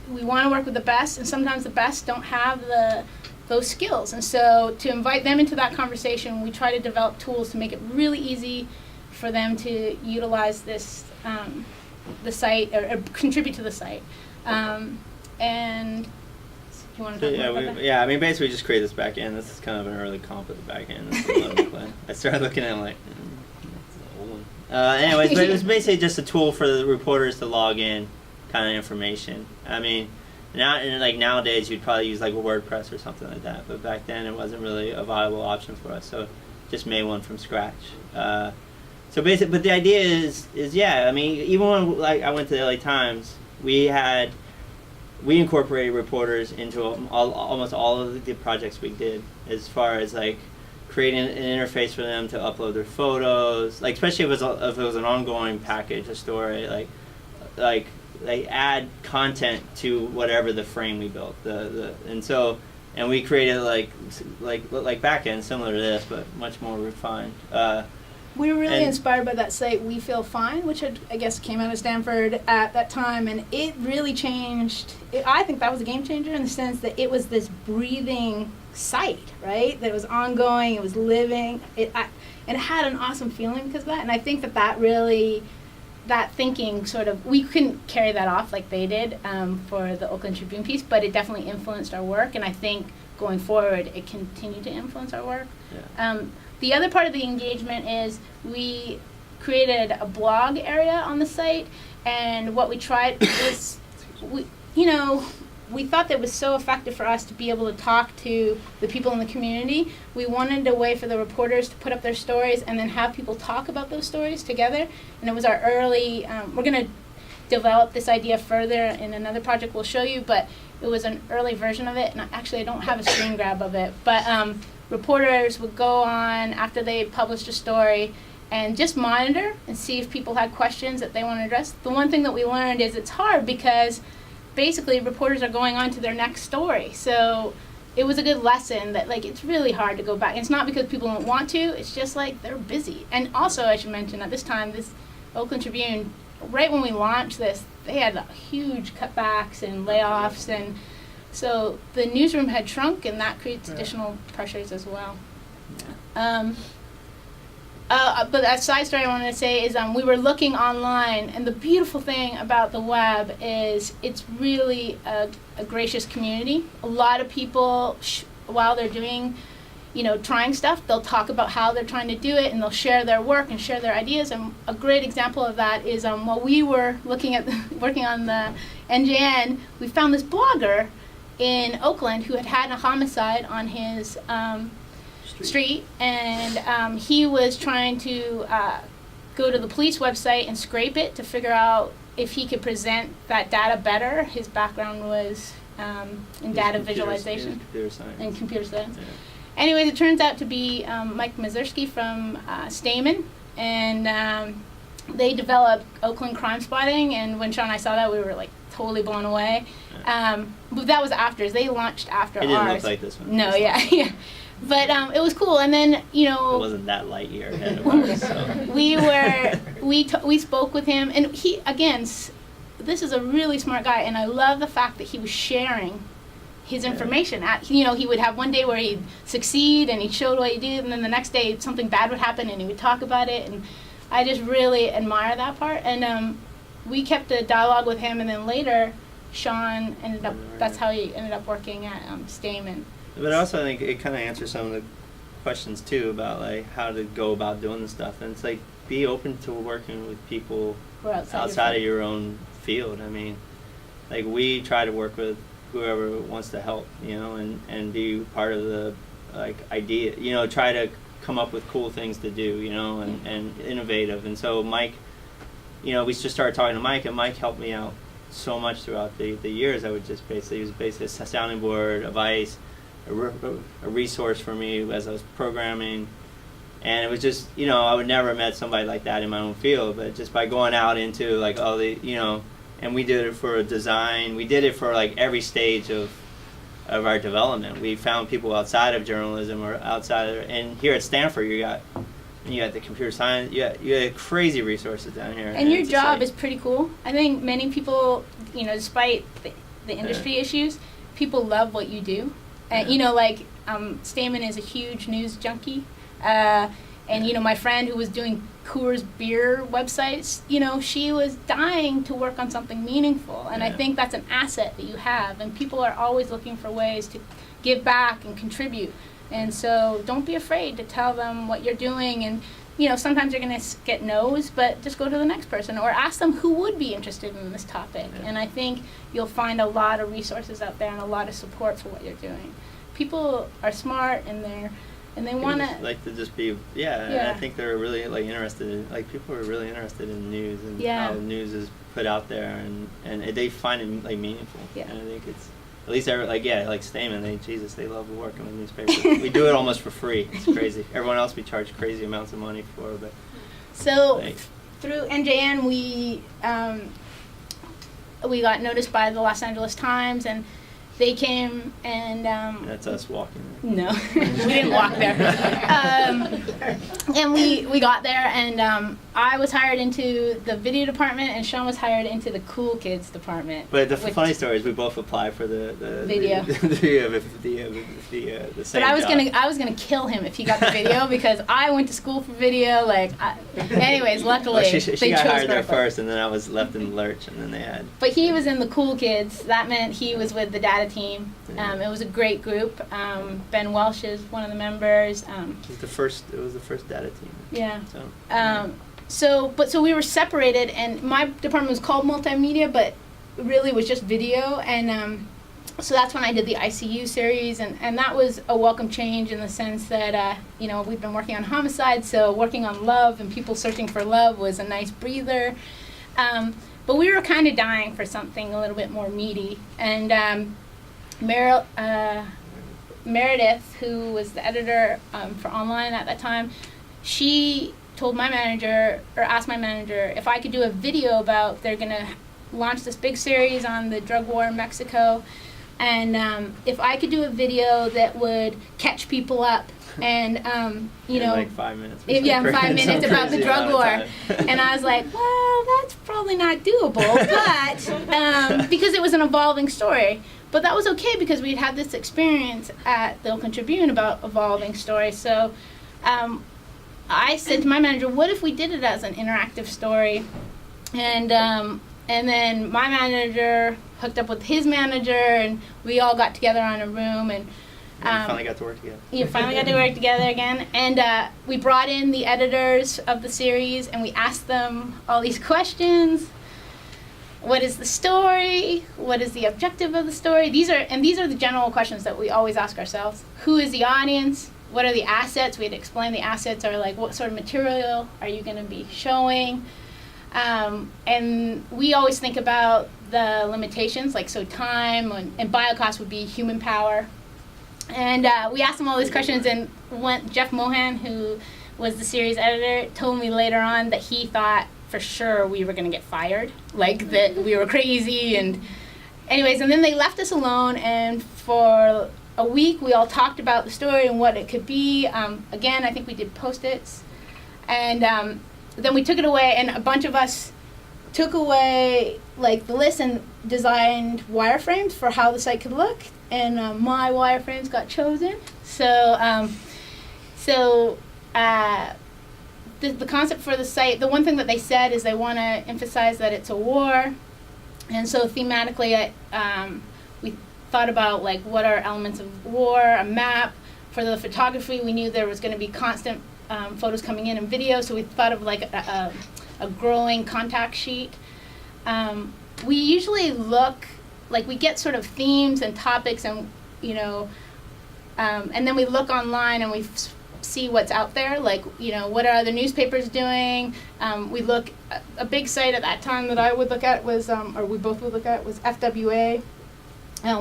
want to work with the best, and sometimes the best don't have those skills. And so to invite them into that conversation, we try to develop tools to make it really easy for them to utilize this, the site, or contribute to the site. And you want to talk more about that? Yeah, I mean, basically we just created this back end. This is kind of an early comp of the back end. This is what we play. I started looking at it like, that's an old one. Anyways, but it was basically just a tool for the reporters to log in kind of information. I mean, nowadays you'd probably use like a WordPress or something like that, but back then it wasn't really a viable option for us, so just made one from scratch. So basically, but the idea is yeah, I mean, even when I went to the LA Times, we incorporated reporters into almost all of the projects we did, as far as like creating an interface for them to upload their photos, like especially if it was an ongoing package, a story, like they add content to whatever the frame we built, and we created like back end similar to this, but much more refined. We were really inspired by that site, We Feel Fine, which I guess came out of Stanford at that time, and it really changed. I think that was a game changer in the sense that it was this breathing site, right? That was ongoing, it was living, and it had an awesome feeling because of that. And I think that thinking sort of, we couldn't carry that off like they did for the Oakland Tribune piece, but it definitely influenced our work, and I think going forward it continued to influence our work. Yeah. The other part of the engagement is we created a blog area on the site, and what we tried was, we thought that it was so effective for us to be able to talk to the people in the community. We wanted a way for the reporters to put up their stories and then have people talk about those stories together. And it was our early, we're going to develop this idea further in another project we'll show you, but it was an early version of it. And actually, I don't have a screen grab of it, but reporters would go on after they published a story and just monitor and see if people had questions that they want to address. The one thing that we learned is it's hard because basically reporters are going on to their next story. So it was a good lesson that, like, it's really hard to go back. It's not because people don't want to, it's just like they're busy. And also, I should mention, at this time, this Oakland Tribune, right when we launched this, they had huge cutbacks and layoffs, and so the newsroom had shrunk, and that creates additional pressures as well. But a side story I wanted to say is we were looking online, and the beautiful thing about the web is it's really a gracious community. A lot of people, while they're doing, trying stuff, they'll talk about how they're trying to do it, and they'll share their work and share their ideas. And a great example of that is while we were working on the NJN, we found this blogger in Oakland who had a homicide on his street, and he was trying to go to the police website and scrape it to figure out if he could present that data better. His background was in data visualization and computer science. Yeah. Anyways, it turns out to be Mike Mazursky from Stamen, and they developed Oakland crime spotting, and when Sean and I saw that, we were like totally blown away. But that was after. They launched after ours. It didn't look like this one. No, yeah. But it was cool, and then it wasn't that light year ahead of ours. So we spoke with him, and he again, this is a really smart guy, and I love the fact that he was sharing his information. He would have one day where he'd succeed and he'd show what he did, and then the next day something bad would happen, and he would talk about it, and I just really admire that part. And we kept a dialogue with him, and then later, Sean ended up. That's how he ended up working at Stamen. But also, I think it kind of answers some of the questions too about like how to go about doing this stuff, and it's like be open to working with people outside of your own field. I mean, like we try to work with whoever wants to help, and be part of the idea, try to come up with cool things to do, and innovative. And so Mike, we just started talking to Mike, and Mike helped me out so much throughout the years. He was basically a sounding board, advice, a resource for me as I was programming. And it was just, I would never have met somebody like that in my own field, but just by going out into like all the, and we did it for design, we did it for like every stage of our development. We found people outside of journalism or outside of, and here at Stanford you got the computer science, you got crazy resources down here. And your job is pretty cool. I think many people, despite the industry issues, people love what you do. And Stamen is a huge news junkie. And my friend who was doing Coors beer websites, she was dying to work on something meaningful. And I think that's an asset that you have. And people are always looking for ways to give back and contribute. And so don't be afraid to tell them what you're doing. And, sometimes you're going to get no's, but just go to the next person or ask them who would be interested in this topic. Yeah. And I think you'll find a lot of resources out there and a lot of support for what you're doing. People are smart and they want to like to just be and I think they're really interested in people are really interested in news and how news is put out there, and they find it meaningful. And I think it's at least like Stamen, they love working with newspapers. We do it almost for free. It's crazy. Everyone else we charge crazy amounts of money for, but through NJN we got noticed by the Los Angeles Times, and they came and that's us walking there. No, we didn't walk there. And we got there, and I was hired into the video department, and Sean was hired into the cool kids department. But the funny story is we both applied for the video. The same but I was job. gonna kill him if he got the video because I went to school for video. Anyways, luckily she they got chose hired there her. first, and then I was left in the lurch, and then they had. But he was in the cool kids. That meant he was with the data team. It was a great group. Ben Welsh is one of the members. It was the first data team. Yeah. So. So we were separated, and my department was called Multimedia, but really was just video. And so that's when I did the ICU series, and that was a welcome change in the sense that we've been working on homicide, so working on love and people searching for love was a nice breather. But we were kind of dying for something a little bit more meaty, and Meredith, who was the editor for online at that time, she told my manager, or asked my manager, if I could do a video about they're going to launch this big series on the drug war in Mexico, and if I could do a video that would catch people up and you In know, like 5 minutes. in 5 minutes about the drug war. And I was like, well, that's probably not doable, but because it was an evolving story. But that was okay because we'd had this experience at the Oakland Tribune about evolving stories. So I said to my manager, what if we did it as an interactive story? And then my manager hooked up with his manager, and we all got together on a room, and we finally got to work together. You finally got to work together again. And we brought in the editors of the series, and we asked them all these questions. What is the story? What is the objective of the story? These are the general questions that we always ask ourselves. Who is the audience? What are the assets? We had to explain the assets are like, what sort of material are you going to be showing? And we always think about the limitations, like so time and biocost would be human power. And we asked him all these questions, and Jeff Mohan, who was the series editor, told me later on that he thought for sure we were going to get fired, like that we were crazy. And anyways, and then they left us alone, and for a week we all talked about the story and what it could be. Again, I think we did Post-its. And then we took it away, and a bunch of us took away like the list and designed wireframes for how the site could look. And my wireframes got chosen. So the concept for the site, the one thing that they said is they want to emphasize that it's a war. And so thematically, we thought about like what are elements of war, a map. For the photography, we knew there was going to be constant photos coming in and video, so we thought of like a growing contact sheet. We usually look, like we get sort of themes and topics, and you know, and then we look online and we see what's out there, like, you know, what are other newspapers doing. We look, a big site at that time that I would look at was, or we both would look at, was FWA,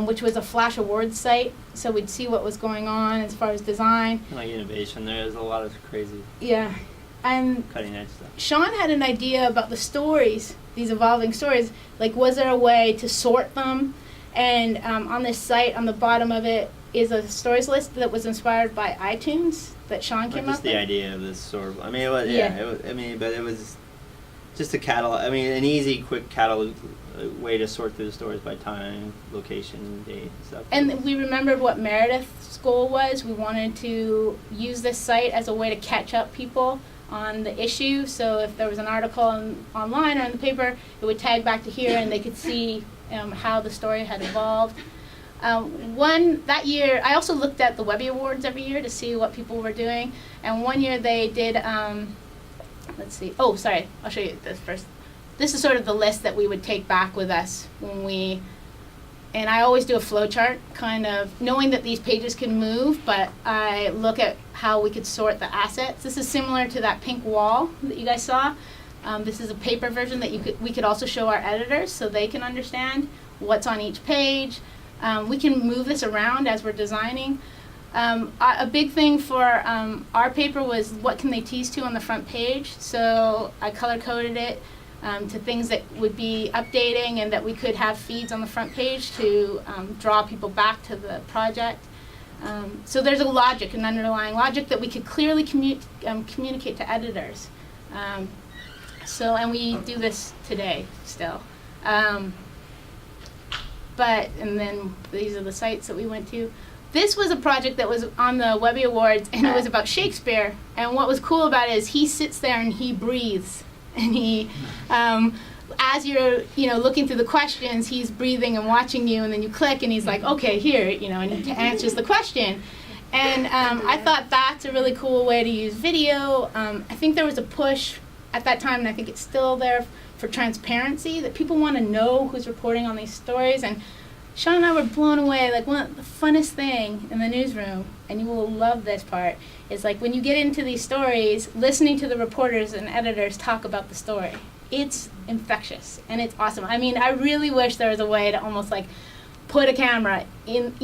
which was a Flash Awards site. So we'd see what was going on as far as design. Like innovation, there's a lot of crazy, yeah, and cutting edge stuff. Sean had an idea about the stories, these evolving stories. Like, was there a way to sort them? And on this site, on the bottom of it, is a stories list that was inspired by iTunes that Sean came up with. Just the idea of this sort of, I mean, it was, but it was just a catalog. I mean, an easy, quick catalog way to sort through the stories by time, location, date, and stuff. And we remembered what Meredith's goal was. We wanted to use this site as a way to catch up people on the issue. So if there was an article online or in the paper, it would tag back to here, and they could see how the story had evolved. That year, I also looked at the Webby Awards every year to see what people were doing. And one year they did, let's see. Oh, sorry. I'll show you this first. This is sort of the list that we would take back with us when we, and I always do a flow chart, kind of knowing that these pages can move, but I look at how we could sort the assets. This is similar to that pink wall that you guys saw. This is a paper version that we could also show our editors so they can understand what's on each page. We can move this around as we're designing. A big thing for our paper was what can they tease to on the front page. So I color-coded it to things that would be updating and that we could have feeds on the front page to draw people back to the project. So there's a logic, an underlying logic that we could clearly communicate to editors. And we do this today still. And then these are the sites that we went to. This was a project that was on the Webby Awards, and it was about Shakespeare. And what was cool about it is he sits there and he breathes. And he, as you're, looking through the questions, he's breathing and watching you, and then you click, and he's like, okay, here, and he answers the question. And I thought that's a really cool way to use video. I think there was a push at that time, and I think it's still there, for transparency, that people want to know who's reporting on these stories. And Sean and I were blown away. Like, one of the funnest thing in the newsroom, and you will love this part, is like when you get into these stories, listening to the reporters and editors talk about the story. It's infectious, and it's awesome. I mean, I really wish there was a way to almost like put a camera in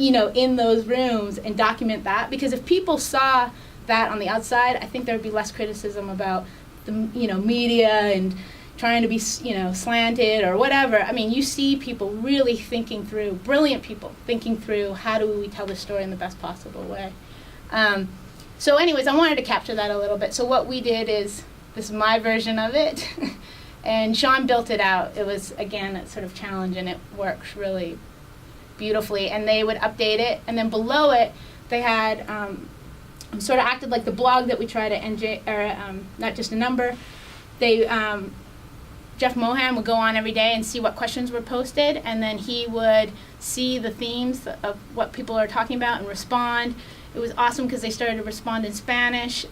those rooms and document that, because if people saw that on the outside, I think there would be less criticism about the media and trying to be slanted or whatever. I mean, you see people really thinking through, brilliant people thinking through how do we tell the story in the best possible way. So anyways, I wanted to capture that a little bit. So what we did is, this is my version of it, and Sean built it out. It was, again, a sort of challenge, and it works really beautifully. And they would update it, and then below it, they had sort of acted like the blog that we try to not just a number. They Jeff Mohan would go on every day and see what questions were posted, and then he would see the themes of what people are talking about and respond. It was awesome because they started to respond in Spanish,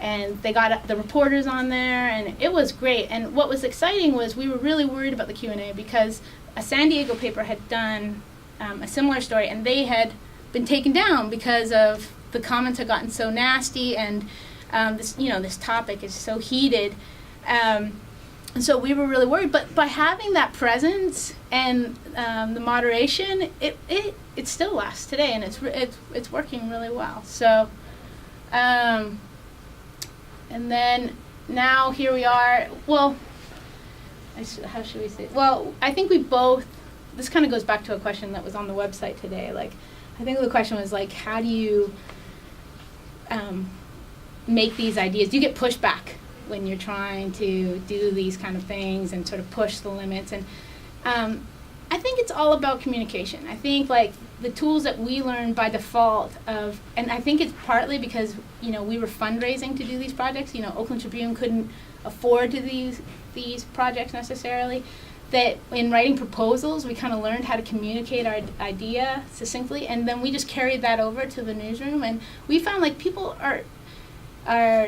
and they got the reporters on there, and it was great. And what was exciting was we were really worried about the Q&A because a San Diego paper had done a similar story, and they had been taken down because of the comments had gotten so nasty, and this topic is so heated. And so we were really worried, but by having that presence and the moderation, it still lasts today, and it's working really well. So, and then now here we are. Well, how should we say? Well, I think we both. This kind of goes back to a question that was on the website today. Like, I think the question was like, how do you make these ideas? Do you get pushback when you're trying to do these kind of things and sort of push the limits? And I think it's all about communication. I think like the tools that we learned by default and I think it's partly because we were fundraising to do these projects. Oakland Tribune couldn't afford to these projects necessarily. That in writing proposals, we kind of learned how to communicate our idea succinctly, and then we just carried that over to the newsroom, and we found like people are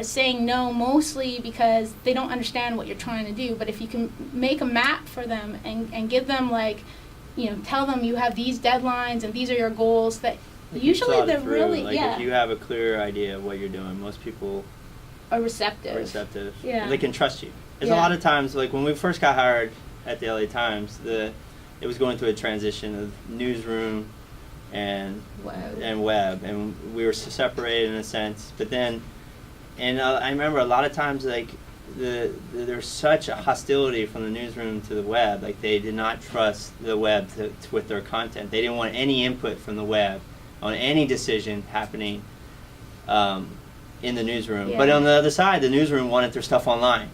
saying no mostly because they don't understand what you're trying to do. But if you can make a map for them and give them tell them you have these deadlines and these are your goals, that usually they're really, if you have a clear idea of what you're doing, most people are receptive. Yeah. They can trust you. There's a lot of times, like when we first got hired at the LA Times, it was going through a transition of newsroom and web, and we were separated in a sense. But then, I remember a lot of times like there's such a hostility from the newsroom to the web. Like they did not trust the web with their content. They didn't want any input from the web on any decision happening in the newsroom. Yeah. But on the other side, the newsroom wanted their stuff online,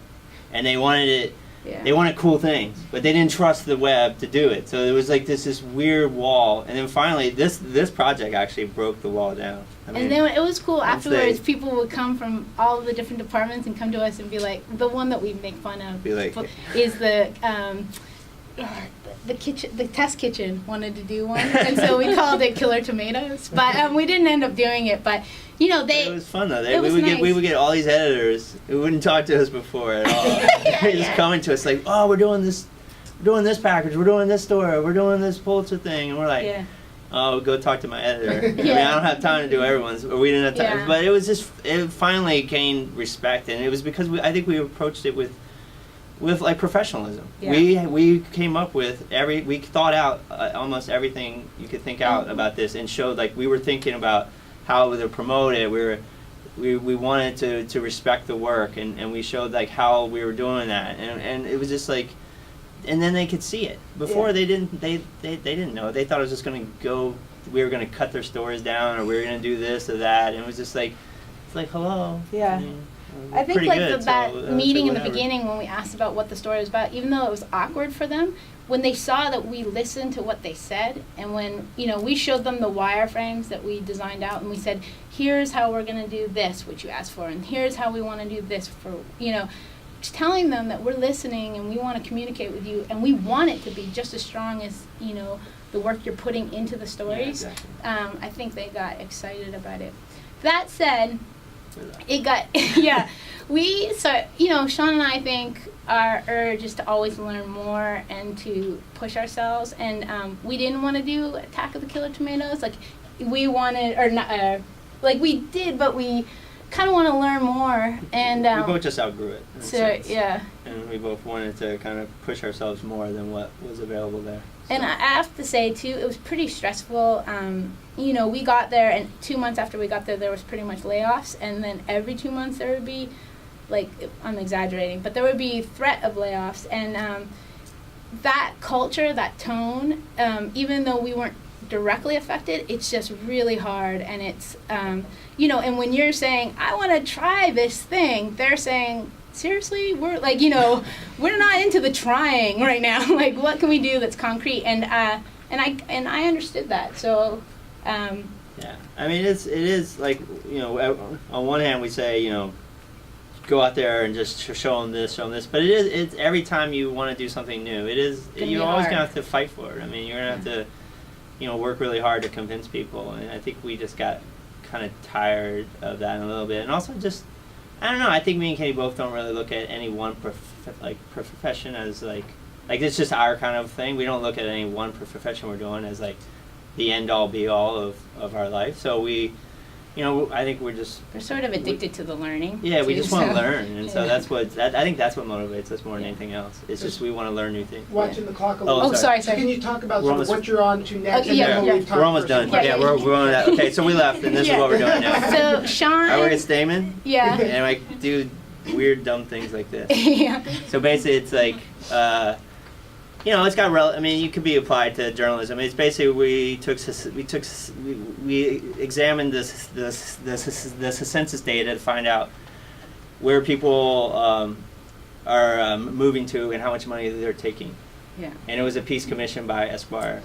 and they wanted it. Yeah. They wanted cool things, but they didn't trust the web to do it. So it was like this weird wall. And then finally, this project actually broke the wall down. And then it was cool afterwards. People would come from all of the different departments and come to us and be like, the one that we make fun of is the test kitchen wanted to do one, and so we called it Killer Tomatoes. But we didn't end up doing it. But it was fun though. We would get all these editors who wouldn't talk to us before at all. They just coming to us like, oh, we're doing this package, we're doing this story, we're doing this Pulitzer thing, and we're like, oh, go talk to my editor. I mean, I don't have time to do everyone's, or we didn't have time. But it was it finally gained respect, and it was because I think we approached it with like professionalism. Yeah. We came up with we thought out almost everything you could think out about this, and showed like we were thinking about how to promote it. We wanted to respect the work, and we showed like how we were doing that, and it was just like, and then they could see it. Before they didn't know. They thought it was just going to go. We were going to cut their stories down, or we were going to do this or that, and it was just like, it's like hello. Yeah. I think like that meeting in the beginning when we asked about what the story was about, even though it was awkward for them, when they saw that we listened to what they said, and when we showed them the wireframes that we designed out, and we said, here's how we're going to do this, which you asked for, and here's how we want to do this for, just telling them that we're listening and we want to communicate with you, and we want it to be just as strong as the work you're putting into the stories. Yeah, exactly. I think they got excited about it. That said, it got Sean and I think our urge is to always learn more and to push ourselves, and we didn't want to do Attack of the Killer Tomatoes. Like we wanted, or not, like we did, but we kind of want to learn more, and we both just outgrew it. And we both wanted to kind of push ourselves more than what was available there. So. And I have to say too, it was pretty stressful. We got there, and 2 months after we got there was pretty much layoffs, and then every 2 months there would be like, I'm exaggerating, but there would be threat of layoffs, and that culture, that tone, even though we weren't directly affected, it's just really hard, and it's, you know, and when you're saying, I want to try this thing, they're saying, seriously, we're like, you know, we're not into the trying right now. Like, what can we do that's concrete? And I understood that. So, yeah, I mean, it is like, you know, on one hand we say, you know, go out there and just show them this, but it's every time you want to do something new, you're always gonna have to fight for it. I mean, you're gonna have to, you know, work really hard to convince people, and I think we just got kind of tired of that a little bit, and also just, I don't know, I think me and Katy both don't really look at any one profession as like it's just our kind of thing. We don't look at any one profession we're doing as like the end all be all of our life. So we, you know, I think we're sort of addicted to the learning. Yeah, we too, just want to so. learn, and so that's I think that's what motivates us more than anything else. It's just we want to learn new things. Watching the clock a little. Oh, sorry. So can you talk about We're sort of what you're on to next? Okay, and then yeah. we'll We're almost done. Yeah. We're on that. Okay, so we left, and this is what we're doing now. So Sean. I work at Stamen. Yeah. And I do weird, dumb things like this. Yeah. So basically, it's like, you know, it's got I mean, you could be applied to journalism. It's basically we examined the census data to find out where people are moving to and how much money they're taking. Yeah. And it was a piece commissioned by Esquire,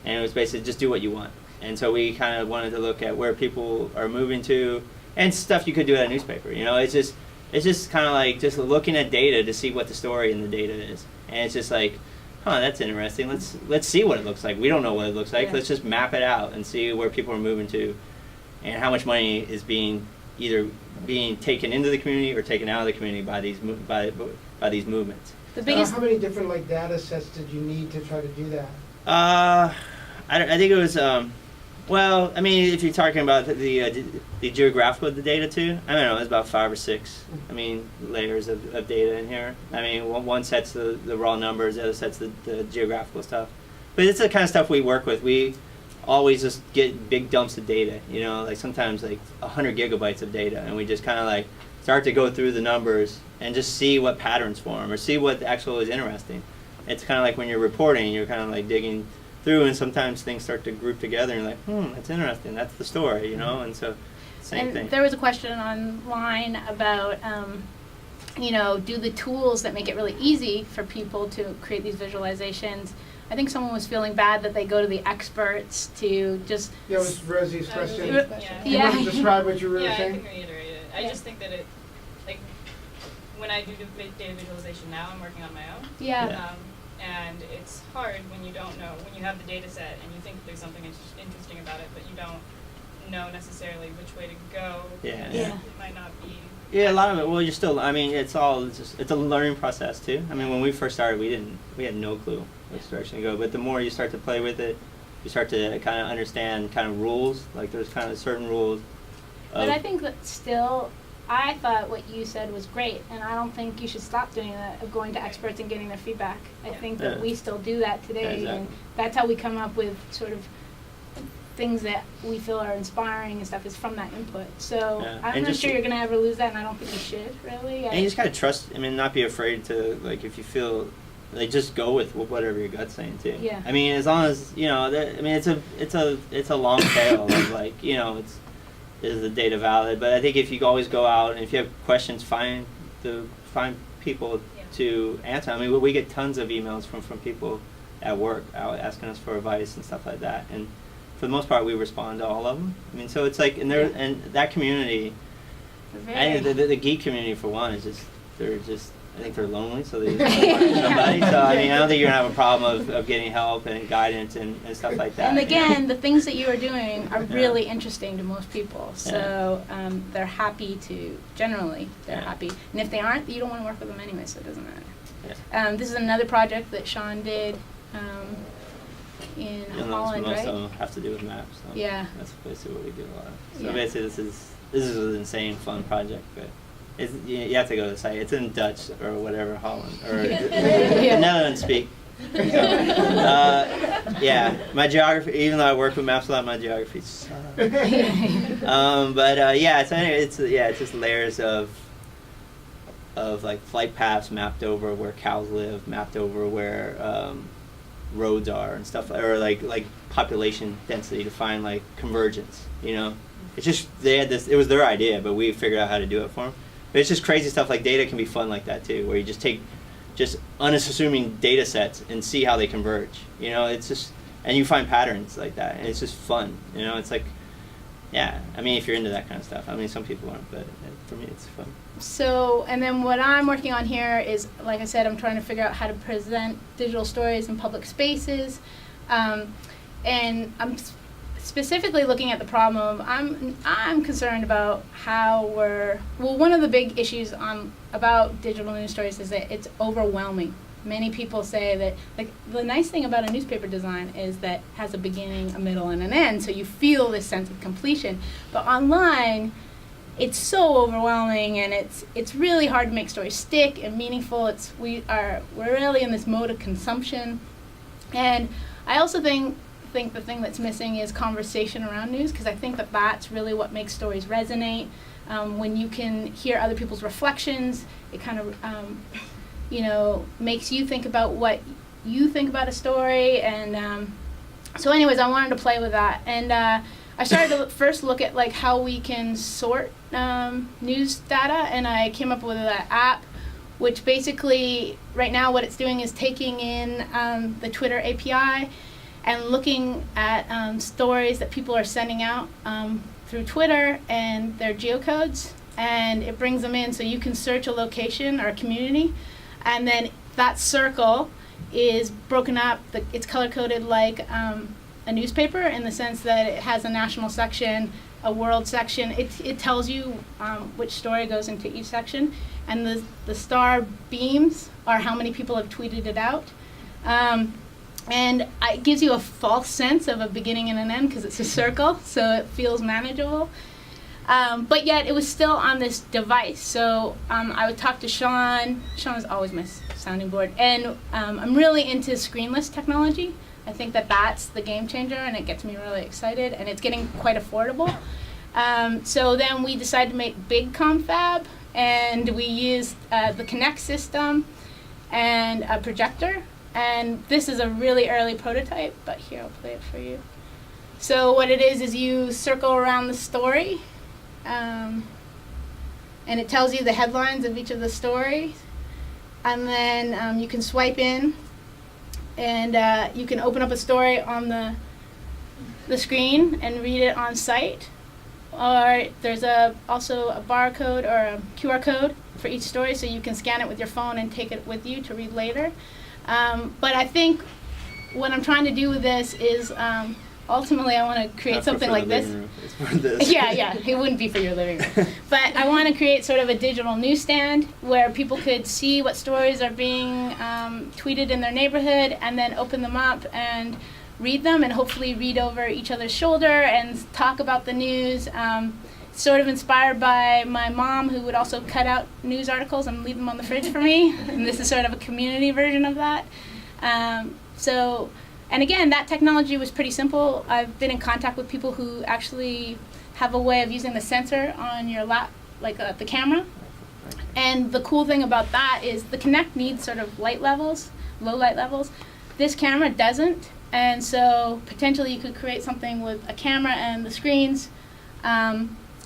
and it was basically just do what you want. And so we kind of wanted to look at where people are moving to and stuff you could do at a newspaper. You know, it's just kind of like just looking at data to see what the story in the data is, and it's just like, huh, that's interesting. Let's see what it looks like. We don't know what it looks like. Yeah. Let's just map it out and see where people are moving to, and how much money is either being taken into the community or taken out of the community by these movements. The biggest. How many different like data sets did you need to try to do that? I think it was. Well, I mean, if you're talking about the geographical data too, I don't know, it's about 5 or 6. I mean, layers of data in here. I mean, one set's the raw numbers, the other set's the geographical stuff. But it's the kind of stuff we work with. We always just get big dumps of data, you know, like sometimes like 100 gigabytes of data, and we just kind of like start to go through the numbers and just see what patterns form or see what actually is interesting. It's kind of like when you're reporting, you're kind of like digging through, and sometimes things start to group together, and you're like, that's interesting, that's the story, you know, and so same thing. There was a question online about, you know, do the tools that make it really easy for people to create these visualizations. I think someone was feeling bad that they go to the experts to just. Yeah, it was Rosie's question. Yeah. You want to describe what you were I saying? can reiterate it. I just think that it, like, when I do data visualization now, I'm working on my own. Yeah. And it's hard when you don't know, when you have the data set and you think there's something interesting about it, but you don't know necessarily which way to go. Yeah. It might not be. Yeah, a lot of it. Well, you're still. I mean, it's a learning process too. I mean, when we first started, we had no clue which direction to go. But the more you start to play with it, you start to kind of understand kind of rules. Like there's kind of certain rules. But I think that still, I thought what you said was great, and I don't think you should stop doing that, of going to experts and getting their feedback. I think that we still do that today, exactly. And that's how we come up with sort of things that we feel are inspiring and stuff, is from that input. So I'm not sure you're going to ever lose that, and I don't think you should, really. And you just got to trust, I mean, not be afraid to, like, if you feel, like, just go with whatever your gut's saying, too. Yeah. I mean, as long as, you know, I mean, it's a long tail of, like, you know, is the data valid? But I think if you always go out and if you have questions, find people to answer. I mean, we get tons of emails from people at work out asking us for advice and stuff like that. And for the most part, we respond to all of them. I mean, so it's like, and that community, and the geek community for one is I think they're lonely, so they just want to talk to somebody. So I mean, I don't think you're gonna have a problem of getting help and guidance and stuff like that. And again, the things that you are doing are really interesting to most people. So they're happy to, generally, they're happy. And if they aren't, you don't want to work with them anyway, so it doesn't matter. Yeah. This is another project that Sean did in Holland, most right? of them have to do with maps. So Yeah. That's basically what we do a lot of. So basically, this is an insane fun project, but. You have to go to the site. It's in Dutch or whatever, Holland or the Netherlands speak. So, yeah, my geography. Even though I work with maps a lot, my geography sucks. But yeah. So anyway, it's just layers of of like flight paths mapped over where cows live, mapped over where roads are and stuff, or like population density to find like convergence. You know, it's just they had this. It was their idea, but we figured out how to do it for them. But it's just crazy stuff. Like data can be fun like that too, where you just take just unassuming data sets and see how they converge. You know, it's just, and you find patterns like that, and it's just fun. You know, it's like, yeah. I mean, if you're into that kind of stuff, I mean, some people aren't, but for me, it's fun. So, and then what I'm working on here is, like I said, I'm trying to figure out how to present digital stories in public spaces, and I'm specifically looking at the problem. I'm concerned about how one of the big issues about digital news stories is that it's overwhelming. Many people say that, like, the nice thing about a newspaper design is that it has a beginning, a middle, and an end, so you feel this sense of completion. But online, it's so overwhelming, and it's really hard to make stories stick and meaningful. We're really in this mode of consumption, and I also think the thing that's missing is conversation around news, because I think that that's really what makes stories resonate. When you can hear other people's reflections, it kind of makes you think about what you think about a story, and so anyways, I wanted to play with that, and I started to first look at like how we can sort news data, and I came up with an app, which basically right now what it's doing is taking in the Twitter API and looking at stories that people are sending out through Twitter and their geocodes, and it brings them in so you can search a location or a community, and then that circle is broken up. It's color-coded like a newspaper, in the sense that it has a national section, a world section. It tells you which story goes into each section, and the star beams are how many people have tweeted it out. And it gives you a false sense of a beginning and an end because it's a circle, so it feels manageable. But yet it was still on this device. So I would talk to Sean. Sean is always my sounding board. And I'm really into screenless technology. I think that that's the game changer, and it gets me really excited, and it's getting quite affordable. So then we decided to make big confab, and we used the Connect system and a projector. And this is a really early prototype, but here, I'll play it for you. So what it is you circle around the story, and it tells you the headlines of each of the stories. And then you can swipe in, and you can open up a story on the screen and read it on site. Or there's also a barcode or a QR code for each story, so you can scan it with your phone and take it with you to read later. But I think what I'm trying to do with this is ultimately I want to create something like this. It's for this. Yeah, it wouldn't be for your living room. But I want to create sort of a digital newsstand where people could see what stories are being tweeted in their neighborhood, and then open them up and read them, and hopefully read over each other's shoulder and talk about the news. Sort of inspired by my mom, who would also cut out news articles and leave them on the fridge for me. And this is sort of a community version of that. And again, that technology was pretty simple. I've been in contact with people who actually have a way of using the sensor on your lap, like the camera. And the cool thing about that is the Kinect needs sort of light levels, low light levels. This camera doesn't. And so potentially you could create something with a camera and the screens,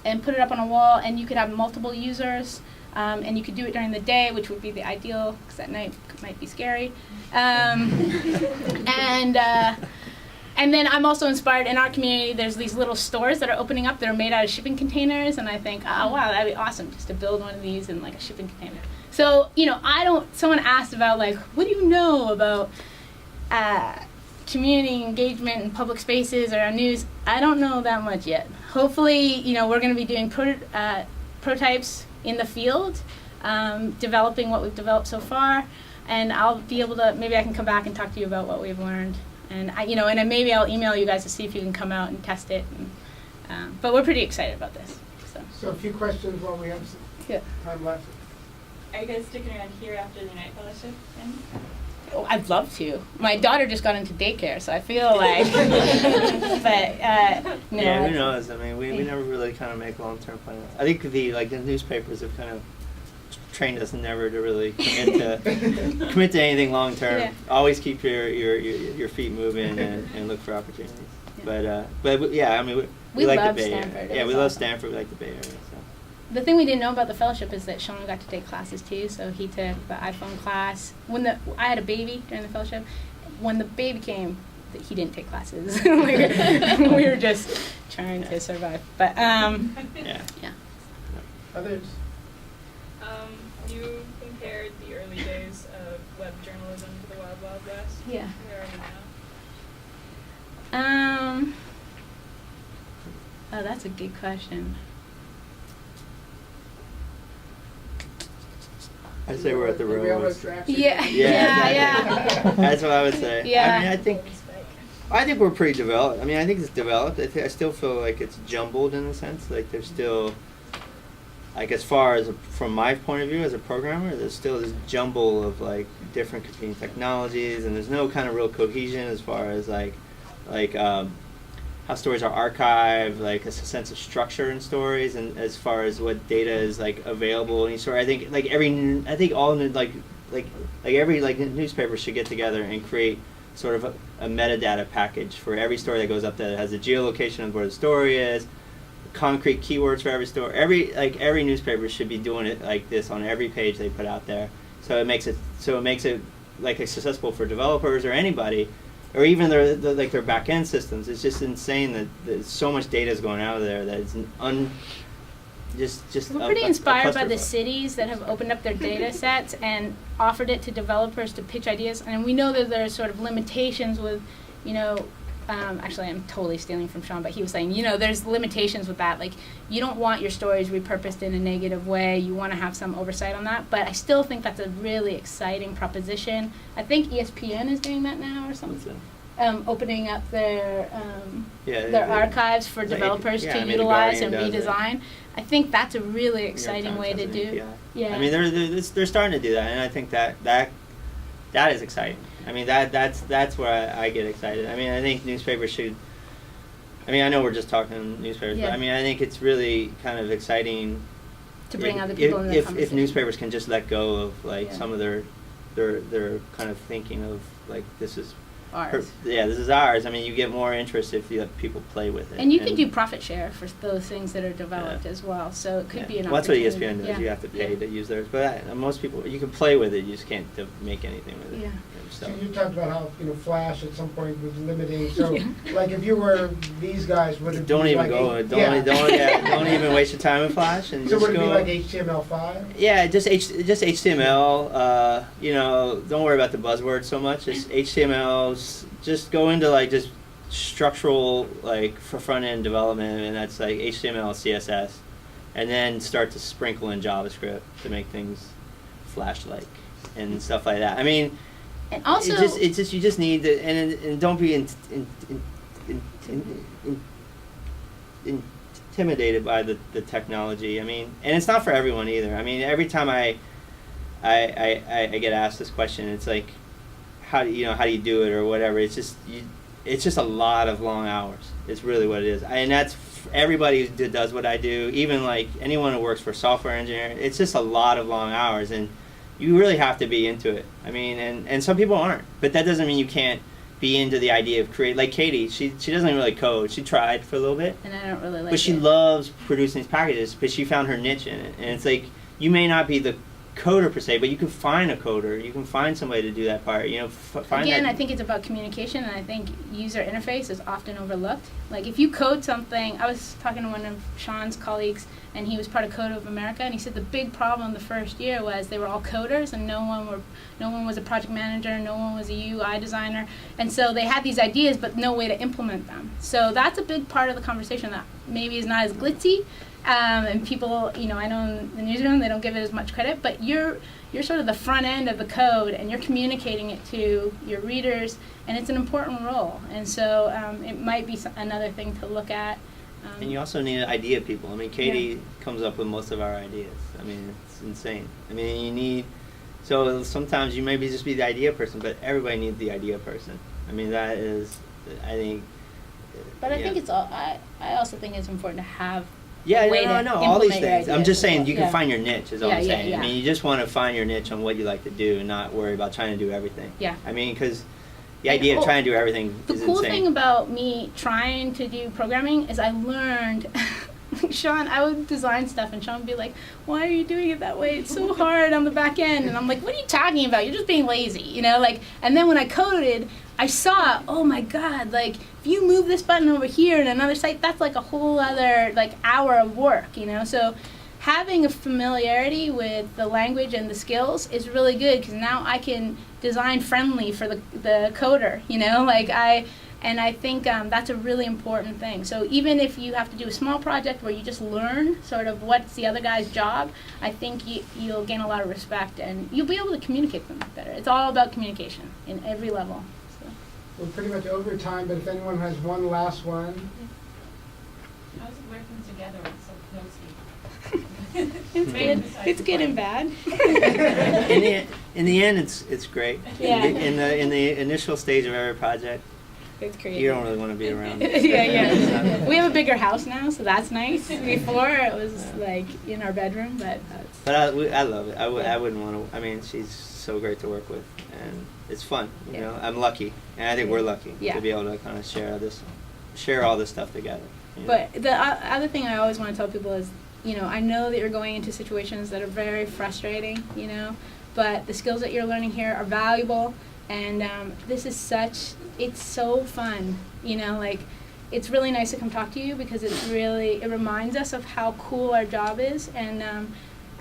and put it up on a wall, and you could have multiple users, and you could do it during the day, which would be the ideal, because at night it might be scary. And then I'm also inspired, in our community, there's these little stores that are opening up that are made out of shipping containers, and I think, oh wow, that'd be awesome just to build one of these in like a shipping container. So, someone asked about like, what do you know about community engagement in public spaces or on news? I don't know that much yet. Hopefully, we're going to be doing prototypes in the field, developing what we've developed so far, and I'll be able to, maybe I can come back and talk to you about what we've learned, and and then maybe I'll email you guys to see if you can come out and test it. But we're pretty excited about this. So a few questions while we have some time left. Are you guys sticking around here after the night fellowship? Oh, I'd love to. My daughter just got into daycare, so I feel like, but no. Yeah, who knows? I mean, we never really kind of make long-term plans. I think the newspapers have kind of trained us never to really commit to anything long term. Yeah. Always keep your feet moving and look for opportunities. Yeah. But yeah, I mean we like love the Bay Stanford. Area. It Yeah, was we love awesome. Stanford. We like the Bay Area. So. The thing we didn't know about the fellowship is that Sean got to take classes too. So he took the iPhone class. I had a baby during the fellowship. When the baby came, he didn't take classes. we were just trying to survive. But Yeah. yeah. Others? You compared the early days of web journalism to the Wild Wild West. Yeah. Where are you now? Oh, that's a good question. I'd say we're at the The railroad railroad. tracks? Yeah. Yeah. That's what I would say. Yeah. I mean, I think we're pretty developed. I mean, I think it's developed. I still feel like it's jumbled in a sense. Like there's still, like as far as from my point of view as a programmer, there's still this jumble of like different competing technologies, and there's no kind of real cohesion as far as like how stories are archived, like a sense of structure in stories, and as far as what data is like available in each story. I think every newspaper should get together and create sort of a metadata package for every story that goes up that has a geolocation of where the story is, concrete keywords for every story. Every newspaper should be doing it like this on every page they put out there. So it makes it like accessible for developers or anybody, or even their back end systems. It's just insane that so much data is going out of there that it's just We're pretty inspired by the clusterfuck. cities that have opened up their data sets and offered it to developers to pitch ideas. And we know that there are sort of limitations with, actually I'm totally stealing from Sean, but he was saying, there's limitations with that. Like, you don't want your stories repurposed in a negative way. You want to have some oversight on that. But I still think that's a really exciting proposition. I think ESPN is doing that now or something. Opening up their archives for developers to The utilize and Guardian does it. redesign. I think that's a really New York exciting Times way has to an do. API. Yeah. I mean, they're starting to do that, and I think that is exciting. I mean, that's where I get excited. I mean, I think newspapers should. I mean, I know we're just talking newspapers, Yeah. but I mean, I think it's really kind of exciting to bring other people in the if conversation. newspapers can just let go of like Yeah. some of their kind of thinking of like this is Ours. this is ours. I mean, you get more interest if you let people play with it. And you can do profit share for those things that are developed Yeah. as well. So it could be an Well, that's what opportunity. ESPN does. Yeah. You have to pay Yeah. to use theirs. But most people, you can play with it. You just can't make anything with it Yeah. So yourself. you talked about how, Flash at some point was limiting, so, Yeah. like, if you were these guys, would it be Don't like even go. Don't even waste your time with Flash and So just would it go. be like HTML5? Yeah, just HTML. Don't worry about the buzzwords so much. Just HTML. Just go into like just structural like for front end development, and that's like HTML, CSS, and then start to sprinkle in JavaScript to make things Flash-like and stuff like that. I mean, And also, you just need to and don't be intimidated by the technology. I mean, and it's not for everyone either. I mean, every time I get asked this question, it's like, how do you do it or whatever. It's just a lot of long hours. It's really what it is, and that's everybody who does what I do. Even like anyone who works for a software engineer, it's just a lot of long hours, and you really have to be into it. I mean, and some people aren't, but that doesn't mean you can't be into the idea of create. Like Katy, she doesn't really code. She tried for a little bit, and I don't really like but she it. loves producing these packages. But she found her niche in it, and it's like you may not be the coder per se, but you can find a coder. You can find somebody to do that part. Find Again, that. I think it's about communication, and I think user interface is often overlooked. Like if you code something, I was talking to one of Sean's colleagues, and he was part of Code of America, and he said the big problem the first year was they were all coders, and no one was a project manager, no one was a UI designer, and so they had these ideas, but no way to implement them. So that's a big part of the conversation that maybe is not as glitzy. And people, I know in the newsroom they don't give it as much credit, but you're sort of the front end of the code, and you're communicating it to your readers, and it's an important role. And so it might be another thing to look at. And you also need idea people. I mean, Katy comes up with most of our ideas. I mean, it's insane. I mean, so sometimes you maybe just be the idea person, but everybody needs the idea person. I mean, that is, I think. But I think it's all. I also think it's important to have Yeah, way no, to no, all these implement your things. I'm ideas just as saying well. you can Yeah. find your niche is all Yeah, I'm yeah, saying. yeah. I mean, you just want to find your niche on what you like to do and not worry about trying to do everything. Yeah. I mean, because the idea of trying to do everything The is cool insane. thing about me trying to do programming is I learned. Sean, I would design stuff and Sean would be like, "Why are you doing it that way? It's so hard on the back end." And I'm like, "What are you talking about? You're just being lazy," you know? Like, and then when I coded, I saw, oh my God, like if you move this button over here in another site, that's like a whole other like hour of work, you know? So having a familiarity with the language and the skills is really good because now I can design friendly for the coder, you know? Like and I think that's a really important thing. So even if you have to do a small project where you just learn sort of what's the other guy's job, I think you'll gain a lot of respect and you'll be able to communicate them better. It's all about communication in every level. So. We're pretty much over time, but if anyone has one last one. How's it working together so closely? It's good. It's good and bad. in the end, it's great. Yeah. In the initial stage of every project, It's crazy. you don't really want to be around. yeah. We have a bigger house now, so that's nice. Before it was like in our bedroom, but that's. But I love it. I wouldn't want to. I mean, she's so great to work with, and it's fun. You know, I'm lucky, and I think we're lucky to be able to kind of share all this stuff together. You know? But the other thing I always want to tell people is, you know, I know that you're going into situations that are very frustrating, you know, but the skills that you're learning here are valuable, and this is it's so fun, you know, like, it's really nice to come talk to you because it reminds us of how cool our job is, and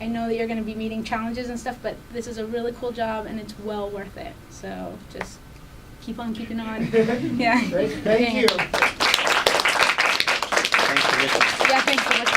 I know that you're going to be meeting challenges and stuff, but this is a really cool job, and it's well worth it, so just keep on keeping on. Yeah. Great. Thank you. Thanks for listening. Yeah, thanks for listening.